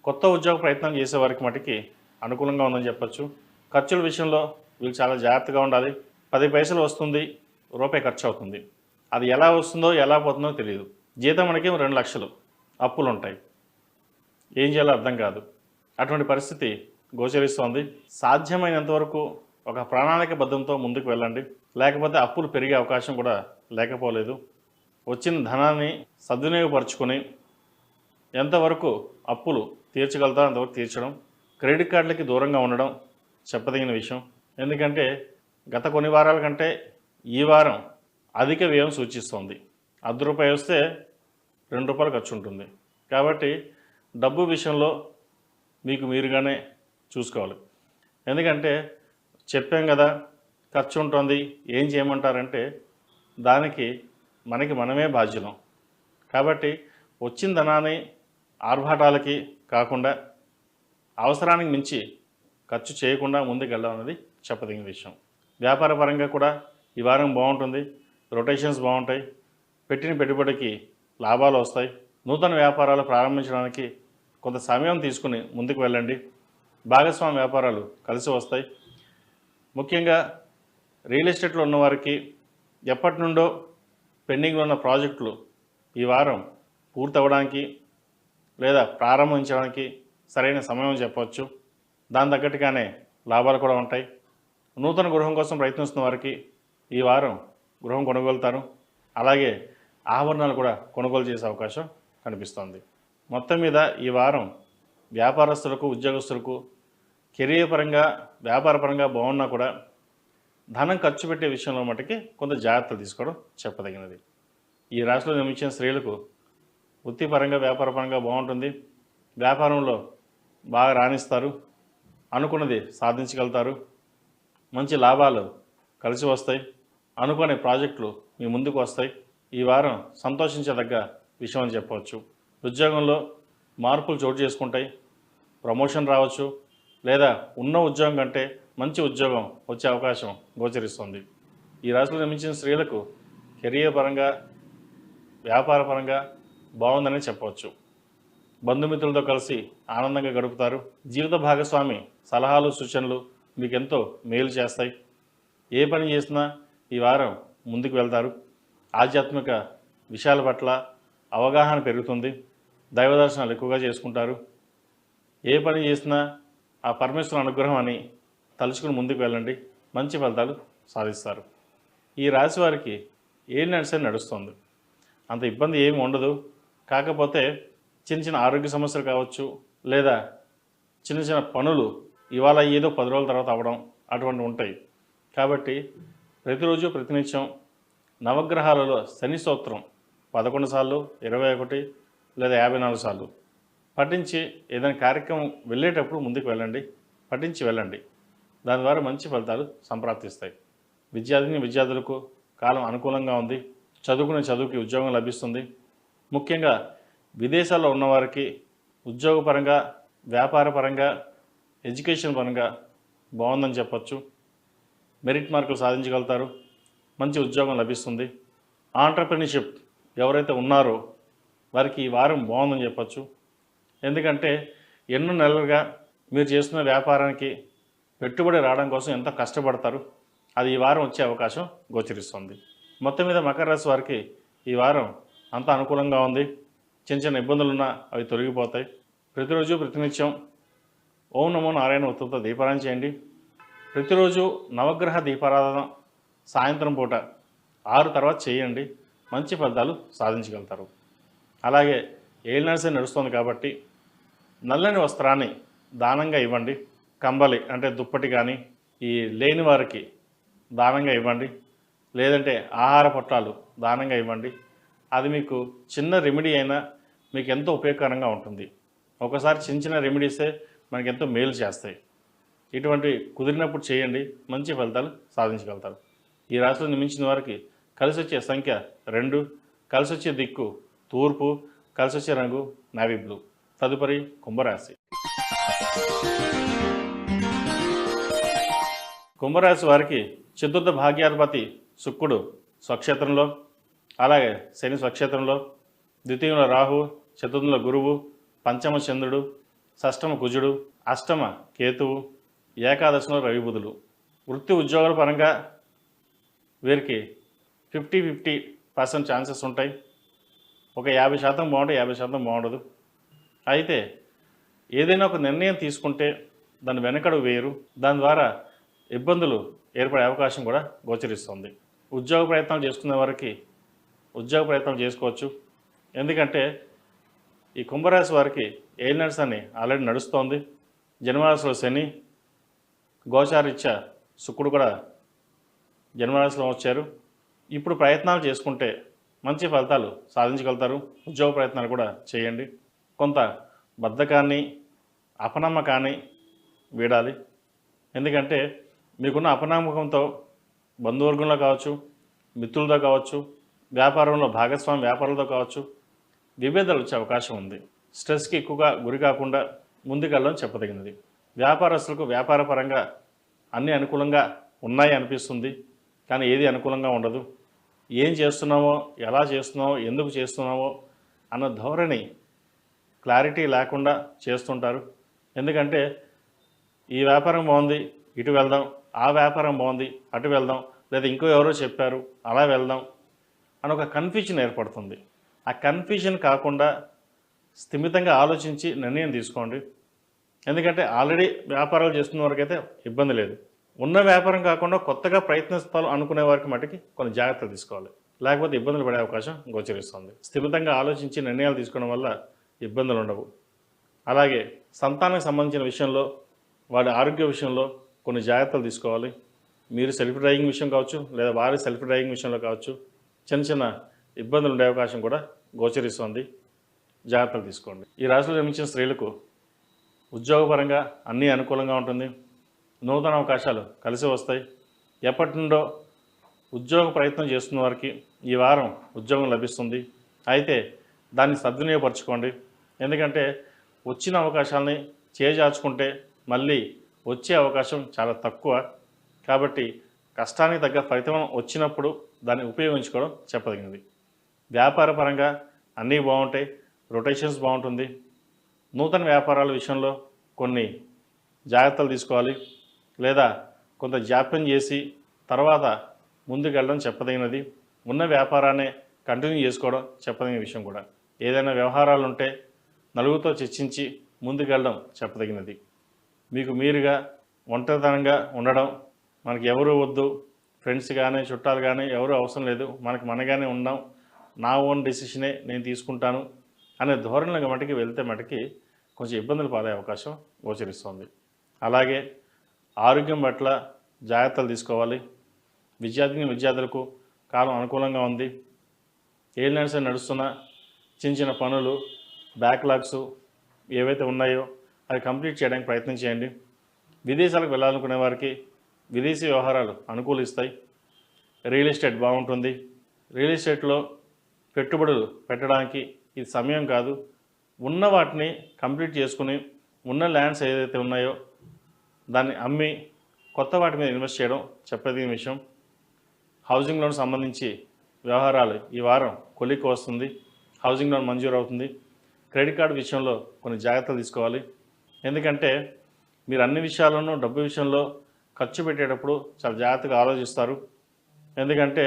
[SPEAKER 1] కొత్త ఉద్యోగ ప్రయత్నం చేసే వారికి మటుకి అనుకూలంగా ఉందని చెప్పచ్చు. ఖర్చుల విషయంలో వీళ్ళు చాలా జాగ్రత్తగా ఉండాలి. 10 పైసలు వస్తుంది, రూపాయి ఖర్చు అవుతుంది. అది ఎలా వస్తుందో ఎలా పోతుందో తెలియదు. జీతం మనకి 2 లక్షలు, అప్పులు ఉంటాయి. ఏం చేయాలో అర్థం కాదు. అటువంటి పరిస్థితి గోచరిస్తోంది. సాధ్యమైనంత వరకు ఒక ప్రణాళికబద్ధంతో ముందుకు వెళ్ళండి. లేకపోతే అప్పులు పెరిగే అవకాశం కూడా లేకపోలేదు. వచ్చిన ధనాన్ని సద్వినియోగపరుచుకొని ఎంతవరకు అప్పులు తీర్చగలుగుతారో అంతవరకు తీర్చడం, క్రెడిట్ కార్డులకి దూరంగా ఉండడం చెప్పదగిన విషయం. ఎందుకంటే గత కొన్ని వారాల కంటే ఈ వారం అధిక వ్యయం సూచిస్తోంది. ₹1 వస్తే ₹2 ఖర్చు ఉంటుంది. కాబట్టి డబ్బు విషయంలో మీకు మీరుగానే చూసుకోవాలి. ఎందుకంటే చెప్పాం కదా ఖర్చు ఉంటుంది, ఏం చేయమంటారంటే దానికి మనమే బాధ్యులం. కాబట్టి వచ్చిన ధనాన్ని ఆర్భాటాలకి కాకుండా అవసరానికి మించి ఖర్చు చేయకుండా ముందుకు వెళ్ళడం అనేది చెప్పదగిన విషయం. వ్యాపార పరంగా కూడా ఈ వారం బాగుంటుంది. రొటేషన్స్ బాగుంటాయి. పెట్టిన పెట్టుబడికి లాభాలు వస్తాయి. నూతన వ్యాపారాలు ప్రారంభించడానికి కొంత సమయం తీసుకుని ముందుకు వెళ్ళండి. భాగస్వామి వ్యాపారాలు కలిసి వస్తాయి. ముఖ్యంగా రియల్ ఎస్టేట్లో ఉన్నవారికి ఎప్పటి నుండో పెండింగ్లో ఉన్న ప్రాజెక్టులు ఈ వారం పూర్తవడానికి లేదా ప్రారంభించడానికి సరైన సమయం చెప్పవచ్చు. దాని తగ్గట్టుగానే లాభాలు కూడా ఉంటాయి. నూతన గృహం కోసం ప్రయత్నిస్తున్న వారికి ఈ వారం గృహం కొనుగోలుతారు. అలాగే ఆభరణాలు కూడా కొనుగోలు చేసే అవకాశం కనిపిస్తోంది. మొత్తం మీద ఈ వారం వ్యాపారస్తులకు, ఉద్యోగస్తులకు కెరీర్ పరంగా, వ్యాపార పరంగా బాగున్నా కూడా ధనం ఖర్చు పెట్టే విషయంలో మటుకి కొంత జాగ్రత్తలు తీసుకోవడం చెప్పదగినది. ఈ రాశిలో జన్మించిన స్త్రీలకు వృత్తిపరంగా, వ్యాపారపరంగా బాగుంటుంది. వ్యాపారంలో బాగా రాణిస్తారు, అనుకున్నది సాధించగలుగుతారు, మంచి లాభాలు కలిసి వస్తాయి, అనుకునే ప్రాజెక్టులు మీ ముందుకు వస్తాయి. ఈ వారం సంతోషించదగ్గ విషయం అని చెప్పవచ్చు. ఉద్యోగంలో మార్పులు చోటు చేసుకుంటాయి, ప్రమోషన్ రావచ్చు, లేదా ఉన్న ఉద్యోగం కంటే మంచి ఉద్యోగం వచ్చే అవకాశం గోచరిస్తుంది. ఈ రాశిలో జన్మించిన స్త్రీలకు కెరియర్ పరంగా, వ్యాపార పరంగా బాగుందని చెప్పవచ్చు. బంధుమిత్రులతో కలిసి ఆనందంగా గడుపుతారు. జీవిత భాగస్వామి సలహాలు, సూచనలు మీకు ఎంతో మేలు చేస్తాయి. ఏ పని చేసినా ఈ వారం ముందుకు వెళ్తారు. ఆధ్యాత్మిక విషయాల పట్ల అవగాహన పెరుగుతుంది. దైవ దర్శనాలు ఎక్కువగా చేసుకుంటారు. ఏ పని చేసినా ఆ పరమేశ్వరుని అనుగ్రహం అని తలుచుకుని ముందుకు వెళ్ళండి, మంచి ఫలితాలు సాధిస్తారు. ఈ రాశి వారికి ఏం నడుస్తుంది, అంత ఇబ్బంది ఏమి ఉండదు. కాకపోతే చిన్న చిన్న ఆరోగ్య సమస్యలు కావచ్చు, లేదా చిన్న చిన్న పనులు ఇవాళ ఏదో 10 రోజుల తర్వాత అవ్వడం అటువంటివి ఉంటాయి. కాబట్టి ప్రతిరోజు ప్రతినిత్యం నవగ్రహాలలో శని స్తోత్రం 11 సార్లు, 21 లేదా 54 సార్లు పఠించి ఏదైనా కార్యక్రమం వెళ్ళేటప్పుడు ముందుకు వెళ్ళండి, పఠించి వెళ్ళండి. దాని ద్వారా మంచి ఫలితాలు సంప్రాప్తిస్తాయి. విద్యార్థులకు కాలం అనుకూలంగా ఉంది. చదువుకునే చదువుకి ఉద్యోగం లభిస్తుంది. ముఖ్యంగా విదేశాల్లో ఉన్నవారికి ఉద్యోగపరంగా, వ్యాపారపరంగా, ఎడ్యుకేషన్ పరంగా బాగుందని చెప్పచ్చు. మెరిట్ మార్కులు సాధించగలుగుతారు, మంచి ఉద్యోగం లభిస్తుంది. ఆంటర్ప్రెన్యూర్షిప్ ఎవరైతే ఉన్నారో వారికి ఈ వారం బాగుందని చెప్పచ్చు. ఎందుకంటే ఎన్నో నెలలుగా మీరు చేస్తున్న వ్యాపారానికి పెట్టుబడి రావడం కోసం ఎంతో కష్టపడతారు. అది ఈ వారం వచ్చే అవకాశం గోచరిస్తుంది. మొత్తం మీద మకర రాశి వారికి ఈ వారం అంత అనుకూలంగా ఉంది. చిన్న చిన్న ఇబ్బందులున్నా అవి తొలగిపోతాయి. ప్రతిరోజు ప్రతినిత్యం ఓం నమో నారాయణ ఒత్తులతో దీపారాధన చేయండి. ప్రతిరోజు నవగ్రహ దీపారాధన సాయంత్రం పూట 6 తర్వాత చేయండి, మంచి ఫలితాలు సాధించగలుగుతారు. అలాగే ఏలినాడ్సే నడుస్తుంది కాబట్టి నల్లని వస్త్రాన్ని దానంగా ఇవ్వండి. కంబలి అంటే దుప్పటి కానీ ఈ లేని వారికి దానంగా ఇవ్వండి, లేదంటే ఆహార పొట్లాలు దానంగా ఇవ్వండి. అది మీకు చిన్న రెమెడీ అయినా మీకు ఎంతో ఉపయోగకరంగా ఉంటుంది. ఒకసారి చిన్న చిన్న రెమెడీసే మనకి ఎంతో మేలు చేస్తాయి. ఇటువంటి కుదిరినప్పుడు చేయండి, మంచి ఫలితాలు సాధించగలుగుతారు. ఈ రాశిలో జన్మించిన వారికి కలిసి వచ్చే సంఖ్య 2, కలిసి వచ్చే దిక్కు తూర్పు, కలిసి వచ్చే రంగు నావీ బ్లూ. తదుపరి కుంభరాశి. కుంభరాశి వారికి చతుర్థ భాగ్యాధిపతి శుక్రుడు స్వక్షేత్రంలో, అలాగే శని స్వక్షేత్రంలో, ద్వితీయంలో రాహు, చతుర్థంలో గురువు, పంచమ చంద్రుడు, షష్టమ కుజుడు, అష్టమ కేతువు, ఏకాదశంలో రవి బుధులు. వృత్తి ఉద్యోగాల పరంగా వీరికి 50-50% ఛాన్సెస్ ఉంటాయి. ఒక 50% బాగుంటే 50% బాగుండదు. అయితే ఏదైనా ఒక నిర్ణయం తీసుకుంటే దాన్ని వెనకడుగు వేయరు. దాని ద్వారా ఇబ్బందులు ఏర్పడే అవకాశం కూడా గోచరిస్తుంది. ఉద్యోగ ప్రయత్నాలు చేసుకునే వారికి ఉద్యోగ ప్రయత్నాలు చేసుకోవచ్చు. ఎందుకంటే ఈ కుంభరాశి వారికి ఏలినాడ్స్ అని ఆల్రెడీ నడుస్తోంది. జన్మరాశిలో శని, గోచారీత్యా శుక్రుడు కూడా జన్మరాశిలో వచ్చారు. ఇప్పుడు ప్రయత్నాలు చేసుకుంటే మంచి ఫలితాలు సాధించగలుగుతారు. ఉద్యోగ ప్రయత్నాలు కూడా చేయండి. కొంత బద్ధకాన్ని, అపనమ్మకాన్ని వీడాలి. ఎందుకంటే మీకున్న అపనమ్మకంతో బంధువర్గంలో కావచ్చు, మిత్రులతో కావచ్చు, వ్యాపారంలో భాగస్వామి వ్యాపారులతో కావచ్చు విభేదాలు వచ్చే అవకాశం ఉంది. స్ట్రెస్కి ఎక్కువగా గురి కాకుండా ముందుకెళ్ళడం చెప్పదగినది. వ్యాపారస్తులకు వ్యాపార పరంగా అన్నీ అనుకూలంగా ఉన్నాయి అనిపిస్తుంది, కానీ ఏది అనుకూలంగా ఉండదు. ఏం చేస్తున్నామో, ఎలా చేస్తున్నామో, ఎందుకు చేస్తున్నామో అన్న ధోరణి క్లారిటీ లేకుండా చేస్తుంటారు. ఎందుకంటే ఈ వ్యాపారం బాగుంది, ఇటు వెళ్దాం, ఆ వ్యాపారం బాగుంది, అటు వెళ్దాం, లేదా ఇంకో ఎవరో చెప్పారు అలా వెళ్దాం అని ఒక కన్ఫ్యూజన్ ఏర్పడుతుంది. ఆ కన్ఫ్యూజన్ కాకుండా స్థిమితంగా ఆలోచించి నిర్ణయం తీసుకోండి. ఎందుకంటే ఆల్రెడీ వ్యాపారాలు చేస్తున్న వరకైతే ఇబ్బంది లేదు. ఉన్న వ్యాపారం కాకుండా కొత్తగా ప్రయత్నిస్తాను అనుకునే వారికి మటుకి కొన్ని జాగ్రత్తలు తీసుకోవాలి. లేకపోతే ఇబ్బందులు పడే అవకాశం గోచరిస్తుంది. స్థిమితంగా ఆలోచించి నిర్ణయాలు తీసుకోవడం వల్ల ఇబ్బందులు ఉండవు. అలాగే సంతానానికి సంబంధించిన విషయంలో, వాడి ఆరోగ్య విషయంలో కొన్ని జాగ్రత్తలు తీసుకోవాలి. మీరు సెల్ఫ్ డ్రైవింగ్ విషయం కావచ్చు, లేదా వారి సెల్ఫ్ డ్రైవింగ్ విషయంలో కావచ్చు, చిన్న చిన్న ఇబ్బందులు ఉండే అవకాశం కూడా గోచరిస్తుంది. జాగ్రత్తలు తీసుకోండి. ఈ రాశిలో జన్మించిన స్త్రీలకు ఉద్యోగపరంగా అన్నీ అనుకూలంగా ఉంటుంది. నూతన అవకాశాలు కలిసి వస్తాయి. ఎప్పటి నుండో ఉద్యోగ ప్రయత్నం చేస్తున్న వారికి ఈ వారం ఉద్యోగం లభిస్తుంది. అయితే దాన్ని సద్వినియోగపరచుకోండి. ఎందుకంటే వచ్చిన అవకాశాలని చేజార్చుకుంటే మళ్ళీ వచ్చే అవకాశం చాలా తక్కువ. కాబట్టి కష్టానికి తగ్గ ఫలితం వచ్చినప్పుడు దాన్ని ఉపయోగించుకోవడం చెప్పదగినది. వ్యాపార పరంగా అన్నీ బాగుంటాయి. రొటేషన్స్ బాగుంటుంది. నూతన వ్యాపారాల విషయంలో కొన్ని జాగ్రత్తలు తీసుకోవాలి, లేదా కొంత జాప్యం చేసి తర్వాత ముందుకెళ్ళడం చెప్పదగినది. ఉన్న వ్యాపారాన్ని కంటిన్యూ చేసుకోవడం చెప్పదగిన విషయం కూడా. ఏదైనా వ్యవహారాలు ఉంటే నలుగురితో చర్చించి ముందుకెళ్ళడం చెప్పదగినది. మీకు మీరుగా ఒంటరితనంగా ఉండడం, మనకి ఎవరు వద్దు, ఫ్రెండ్స్ కానీ చుట్టాలు కానీ ఎవరు అవసరం లేదు, మనగానే ఉన్నాం, నా ఓన్ డెసిషనే నేను తీసుకుంటాను అనే ధోరణిలో మటుకి వెళ్తే మటుకి కొంచెం ఇబ్బందులు పాలే అవకాశం గోచరిస్తుంది. అలాగే ఆరోగ్యం పట్ల జాగ్రత్తలు తీసుకోవాలి. విద్యార్థులకు కాలం అనుకూలంగా ఉంది. ఏలినాడ్స్ నడుస్తున్న చిన్న చిన్న పనులు, బ్యాక్లాగ్స్ ఏవైతే ఉన్నాయో అవి కంప్లీట్ చేయడానికి ప్రయత్నం చేయండి. విదేశాలకు వెళ్ళాలనుకునే వారికి విదేశీ వ్యవహారాలు అనుకూలిస్తాయి. రియల్ ఎస్టేట్ బాగుంటుంది. రియల్ ఎస్టేట్లో పెట్టుబడులు పెట్టడానికి ఇది సమయం కాదు. ఉన్న వాటిని కంప్లీట్ చేసుకుని ఉన్న ల్యాండ్స్ ఏదైతే ఉన్నాయో దాన్ని అమ్మి కొత్త వాటి మీద ఇన్వెస్ట్ చేయడం చెప్పదగిన విషయం. హౌసింగ్ లోన్ సంబంధించి వ్యవహారాలు ఈ వారం కొలిక్కి వస్తుంది. హౌసింగ్ లోన్ మంజూరు అవుతుంది. క్రెడిట్ కార్డు విషయంలో కొన్ని జాగ్రత్తలు తీసుకోవాలి. ఎందుకంటే మీరు అన్ని విషయాల్లోనూ డబ్బు విషయంలో ఖర్చు పెట్టేటప్పుడు చాలా జాగ్రత్తగా ఆలోచిస్తారు. ఎందుకంటే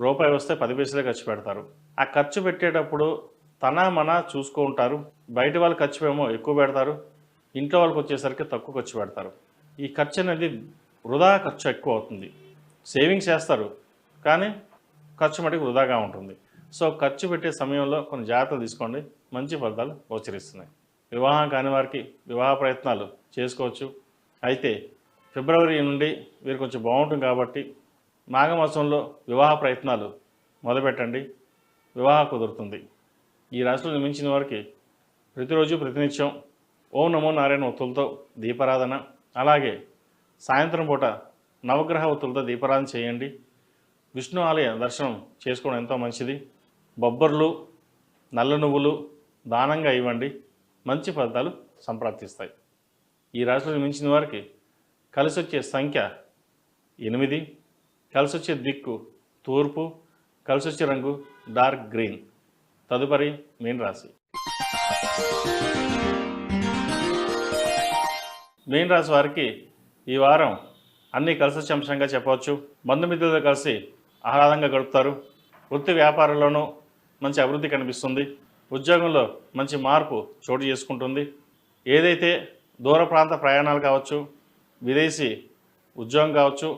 [SPEAKER 1] రూపాయి వస్తే 10 పైసలే ఖర్చు పెడతారు. ఆ ఖర్చు పెట్టేటప్పుడు తన మన చూసుకుంటారు. బయట వాళ్ళు ఖర్చు ఏమో ఎక్కువ పెడతారు, ఇంట్లో వాళ్ళకి వచ్చేసరికి తక్కువ ఖర్చు పెడతారు. ఈ ఖర్చు అనేది వృధా ఖర్చు ఎక్కువ అవుతుంది. సేవింగ్స్ చేస్తారు కానీ ఖర్చు మటుకు వృధాగా ఉంటుంది. సో ఖర్చు పెట్టే సమయంలో కొన్ని జాగ్రత్తలు తీసుకోండి. మంచి ఫలితాలు గోచరిస్తున్నాయి. వివాహం కాని వారికి వివాహ ప్రయత్నాలు చేసుకోవచ్చు. అయితే ఫిబ్రవరి నుండి వీరు కొంచెం బాగుంటుంది కాబట్టి మాఘమాసంలో వివాహ ప్రయత్నాలు మొదలుపెట్టండి. వివాహం కుదురుతుంది. ఈ రాశిలో జన్మించిన వారికి ప్రతిరోజు ప్రతినిత్యం ఓం నమో నారాయణ ఒత్తులతో దీపారాధన, అలాగే సాయంత్రం పూట నవగ్రహ ఒత్తులతో దీపారాధన చేయండి. విష్ణు ఆలయ దర్శనం చేసుకోవడం ఎంతో మంచిది. బొబ్బర్లు, నల్ల నువ్వులు దానంగా ఇవ్వండి. మంచి ఫలితాలు సంప్రాప్తిస్తాయి. ఈ రాశిలో జన్మించిన వారికి కలిసి వచ్చే సంఖ్య 8, కలిసి వచ్చే దిక్కు తూర్పు, కలిసి వచ్చే రంగు డార్క్ గ్రీన్. తదుపరి మీన రాశి. మీన రాశి వారికి ఈ వారం అన్నీ కలిసి వచ్చే అంశంగా చెప్పవచ్చు. బంధుమిత్రులతో కలిసి ఆహ్లాదంగా గడుపుతారు. వృత్తి వ్యాపారంలోనూ మంచి అభివృద్ధి కనిపిస్తుంది. ఉద్యోగంలో మంచి మార్పు చోటు చేసుకుంటుంది. ఏదైతే దూర ప్రాంత ప్రయాణాలు కావచ్చు, విదేశీ ఉద్యోగం కావచ్చు,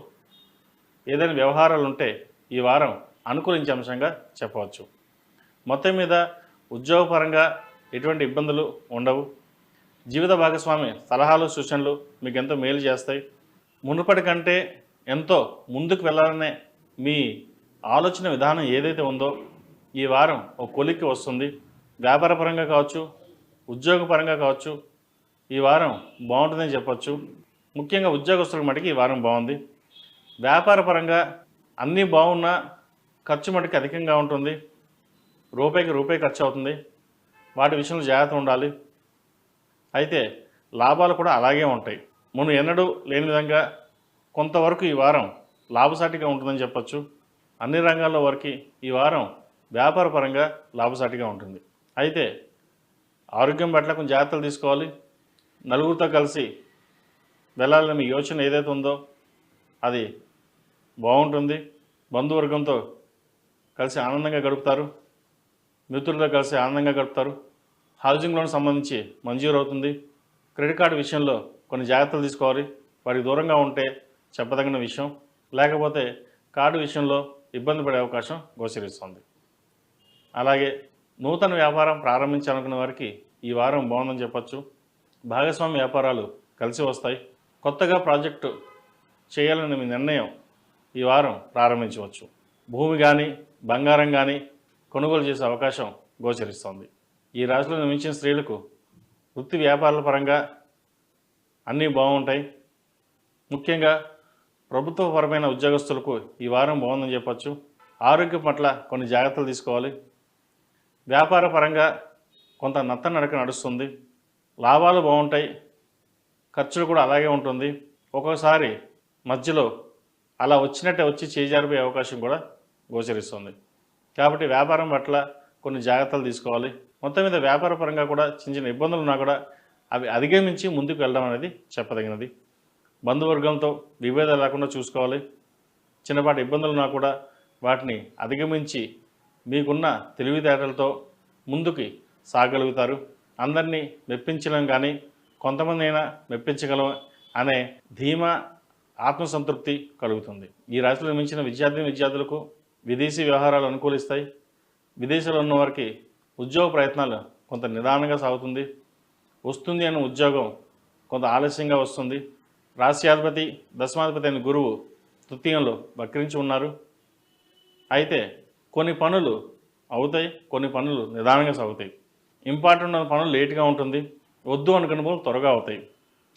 [SPEAKER 1] ఏదైనా వ్యవహారాలు ఉంటే ఈ వారం అనుకూలించే అంశంగా చెప్పవచ్చు. మొత్తం మీద ఉద్యోగపరంగా ఎటువంటి ఇబ్బందులు ఉండవు. జీవిత భాగస్వామి సలహాలు సూచనలు మీకు ఎంతో మేలు చేస్తాయి. మునుపటి కంటే ఎంతో ముందుకు వెళ్ళాలనే మీ ఆలోచన విధానం ఏదైతే ఉందో ఈ వారం ఒక కొలిక్కి వస్తుంది. వ్యాపారపరంగా కావచ్చు, ఉద్యోగపరంగా కావచ్చు, ఈ వారం బాగుంటుందని చెప్పచ్చు. ముఖ్యంగా ఉద్యోగస్తుల మటుకు ఈ వారం బాగుంది. వ్యాపారపరంగా అన్నీ బాగున్నా ఖర్చు మటుకు అధికంగా ఉంటుంది. రూపాయికి రూపాయి ఖర్చు అవుతుంది. వాటి విషయంలో జాగ్రత్త ఉండాలి. అయితే లాభాలు కూడా అలాగే ఉంటాయి. మనం ఎన్నడూ లేని విధంగా కొంతవరకు ఈ వారం లాభసాటిగా ఉంటుందని చెప్పచ్చు. అన్ని రంగాల్లో వరకు ఈ వారం వ్యాపారపరంగా లాభసాటిగా ఉంటుంది. అయితే ఆరోగ్యం పట్ల కొంచెం జాగ్రత్తలు తీసుకోవాలి. నలుగురితో కలిసి వెళ్ళాలని మీ యోచన ఏదైతే ఉందో అది బాగుంటుంది. బంధువర్గంతో కలిసి ఆనందంగా గడుపుతారు. మిత్రులతో కలిసి ఆనందంగా గడుపుతారు. హౌసింగ్ లోన్ సంబంధించి మంజూరు అవుతుంది. క్రెడిట్ కార్డు విషయంలో కొన్ని జాగ్రత్తలు తీసుకోవాలి. వారికి దూరంగా ఉంటే చెప్పదగిన విషయం. లేకపోతే కార్డు విషయంలో ఇబ్బంది పడే అవకాశం గోచరిస్తుంది. అలాగే నూతన వ్యాపారం ప్రారంభించాలనుకున్న వారికి ఈ వారం బాగుందని చెప్పచ్చు. భాగస్వామి వ్యాపారాలు కలిసి వస్తాయి. కొత్తగా ప్రాజెక్టు చేయాలని మీ నిర్ణయం ఈ వారం ప్రారంభించవచ్చు. భూమి కానీ బంగారం కానీ కొనుగోలు చేసే అవకాశం గోచరిస్తుంది. ఈ రాశిలో జన్మించిన స్త్రీలకు వృత్తి వ్యాపారాల పరంగా అన్నీ బాగుంటాయి. ముఖ్యంగా ప్రభుత్వపరమైన ఉద్యోగస్తులకు ఈ వారం బాగుందని చెప్పచ్చు. ఆరోగ్యం పట్ల కొన్ని జాగ్రత్తలు తీసుకోవాలి. వ్యాపార పరంగా కొంత నత్తనడక నడుస్తుంది. లాభాలు బాగుంటాయి. ఖర్చులు కూడా అలాగే ఉంటుంది. ఒక్కోసారి మధ్యలో అలా వచ్చినట్టే వచ్చి చేజారిపోయే అవకాశం కూడా గోచరిస్తుంది. కాబట్టి వ్యాపారం పట్ల కొన్ని జాగ్రత్తలు తీసుకోవాలి. మొత్తం మీద వ్యాపార పరంగా కూడా చిన్న చిన్న ఇబ్బందులు ఉన్నా కూడా అవి అధిగమించి ముందుకు వెళ్ళడం అనేది చెప్పదగినది. బంధువర్గంతో విభేదాలు లేకుండా చూసుకోవాలి. చిన్నపాటి ఇబ్బందులు ఉన్నా కూడా వాటిని అధిగమించి మీకున్న తెలివితేటలతో ముందుకి సాగలుగుతారు. అందరినీ మెప్పించడం కానీ కొంతమంది అయినా మెప్పించగలం అనే ధీమా ఆత్మసంతృప్తి కలుగుతుంది. ఈ రాశిలో జన్మించిన విద్యార్థులకు విదేశీ వ్యవహారాలు అనుకూలిస్తాయి. విదేశాల్లో ఉన్న వారికి ఉద్యోగ ప్రయత్నాలు కొంత నిదానంగా సాగుతుంది. వస్తుంది అన్న ఉద్యోగం కొంత ఆలస్యంగా వస్తుంది. రాశ్యాధిపతి దశమాధిపతి అయిన గురువు తృతీయంలో వక్రించి ఉన్నారు. అయితే కొన్ని పనులు అవుతాయి, కొన్ని పనులు నిదానంగా సాగుతాయి. ఇంపార్టెంట్ ఉన్న పనులు లేట్గా ఉంటుంది. వద్దు అనుకున్న పనులు త్వరగా అవుతాయి.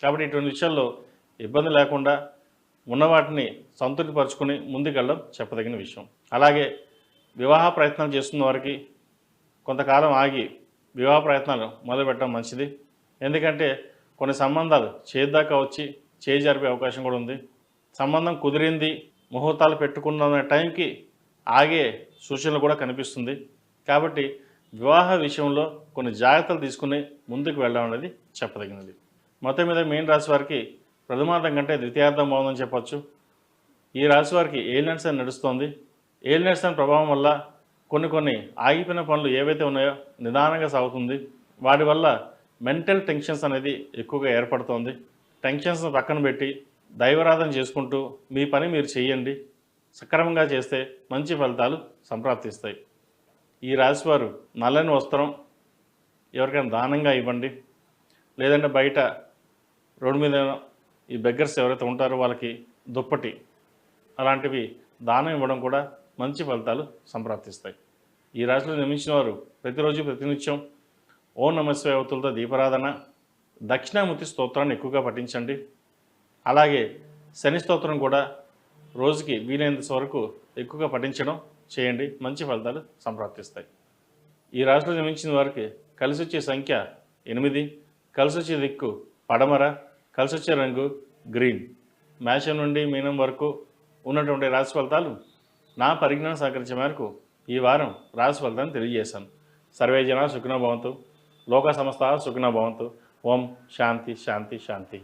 [SPEAKER 1] కాబట్టి ఇటువంటి విషయాల్లో ఇబ్బంది లేకుండా ఉన్న వాటిని సంతృప్తిపరుచుకుని ముందుకెళ్ళడం చెప్పదగిన విషయం. అలాగే వివాహ ప్రయత్నాలు చేస్తున్న వారికి కొంతకాలం ఆగి వివాహ ప్రయత్నాలు మొదలుపెట్టడం మంచిది. ఎందుకంటే కొన్ని సంబంధాలు చేద్దాకా వచ్చి చేజారిపోయే అవకాశం కూడా ఉంది. సంబంధం కుదిరింది, ముహూర్తాలు పెట్టుకున్న టైంకి ఆగే సూచనలు కూడా కనిపిస్తుంది. కాబట్టి వివాహ విషయంలో కొన్ని జాగ్రత్తలు తీసుకుని ముందుకు వెళ్ళడం అనేది చెప్పదగినది. మొత్తం మీద మీన రాశి వారికి ప్రథమార్థం కంటే ద్వితీయార్థం బాగుందని చెప్పచ్చు. ఈ రాశి వారికి ఏలినట్స్ అని నడుస్తోంది. ఏలినట్స్ అని ప్రభావం వల్ల కొన్ని ఆగిపోయిన పనులు ఏవైతే ఉన్నాయో నిదానంగా సాగుతుంది. వాటి వల్ల మెంటల్ టెన్షన్స్ అనేది ఎక్కువగా ఏర్పడుతోంది. టెన్షన్స్ను పక్కన పెట్టి దైవారాధన చేసుకుంటూ మీ పని మీరు చేయండి. సక్రమంగా చేస్తే మంచి ఫలితాలు సంప్రాప్తిస్తాయి. ఈ రాశివారు నల్లని వస్త్రం ఎవరికైనా దానంగా ఇవ్వండి. లేదంటే బయట రోడ్డు మీద ఈ బెగ్గర్స్ ఎవరైతే ఉంటారో వాళ్ళకి దుప్పటి అలాంటివి దానం ఇవ్వడం కూడా మంచి ఫలితాలు సంప్రాప్తిస్తాయి. ఈ రాశిలో జన్మించిన వారు ప్రతిరోజు ప్రతినిత్యం ఓం నమః శివాయ ఒత్తులతో దీపారాధన, దక్షిణామూర్తి స్తోత్రాన్ని ఎక్కువగా పఠించండి. అలాగే శని స్తోత్రం కూడా రోజుకి వీలైనంత వరకు ఎక్కువగా పఠించడం చేయండి. మంచి ఫలితాలు సంప్రాప్తిస్తాయి. ఈ రాశిలో జన్మించిన వారికి కలిసి వచ్చే సంఖ్య 8, కలిసి వచ్చే దిక్కు పడమర, కలిసి వచ్చే రంగు గ్రీన్. మేషం నుండి మీనం వరకు ఉన్నటువంటి రాశి ఫలితాలు నా పరిజ్ఞానం సహకరించే మేరకు ఈ వారం రాశి ఫలితాన్ని తెలియజేశాను. సర్వే జనా సుఖినో భవంతు, లోక సమస్త సుఖినో భవంతు. ఓం శాంతి శాంతి శాంతి.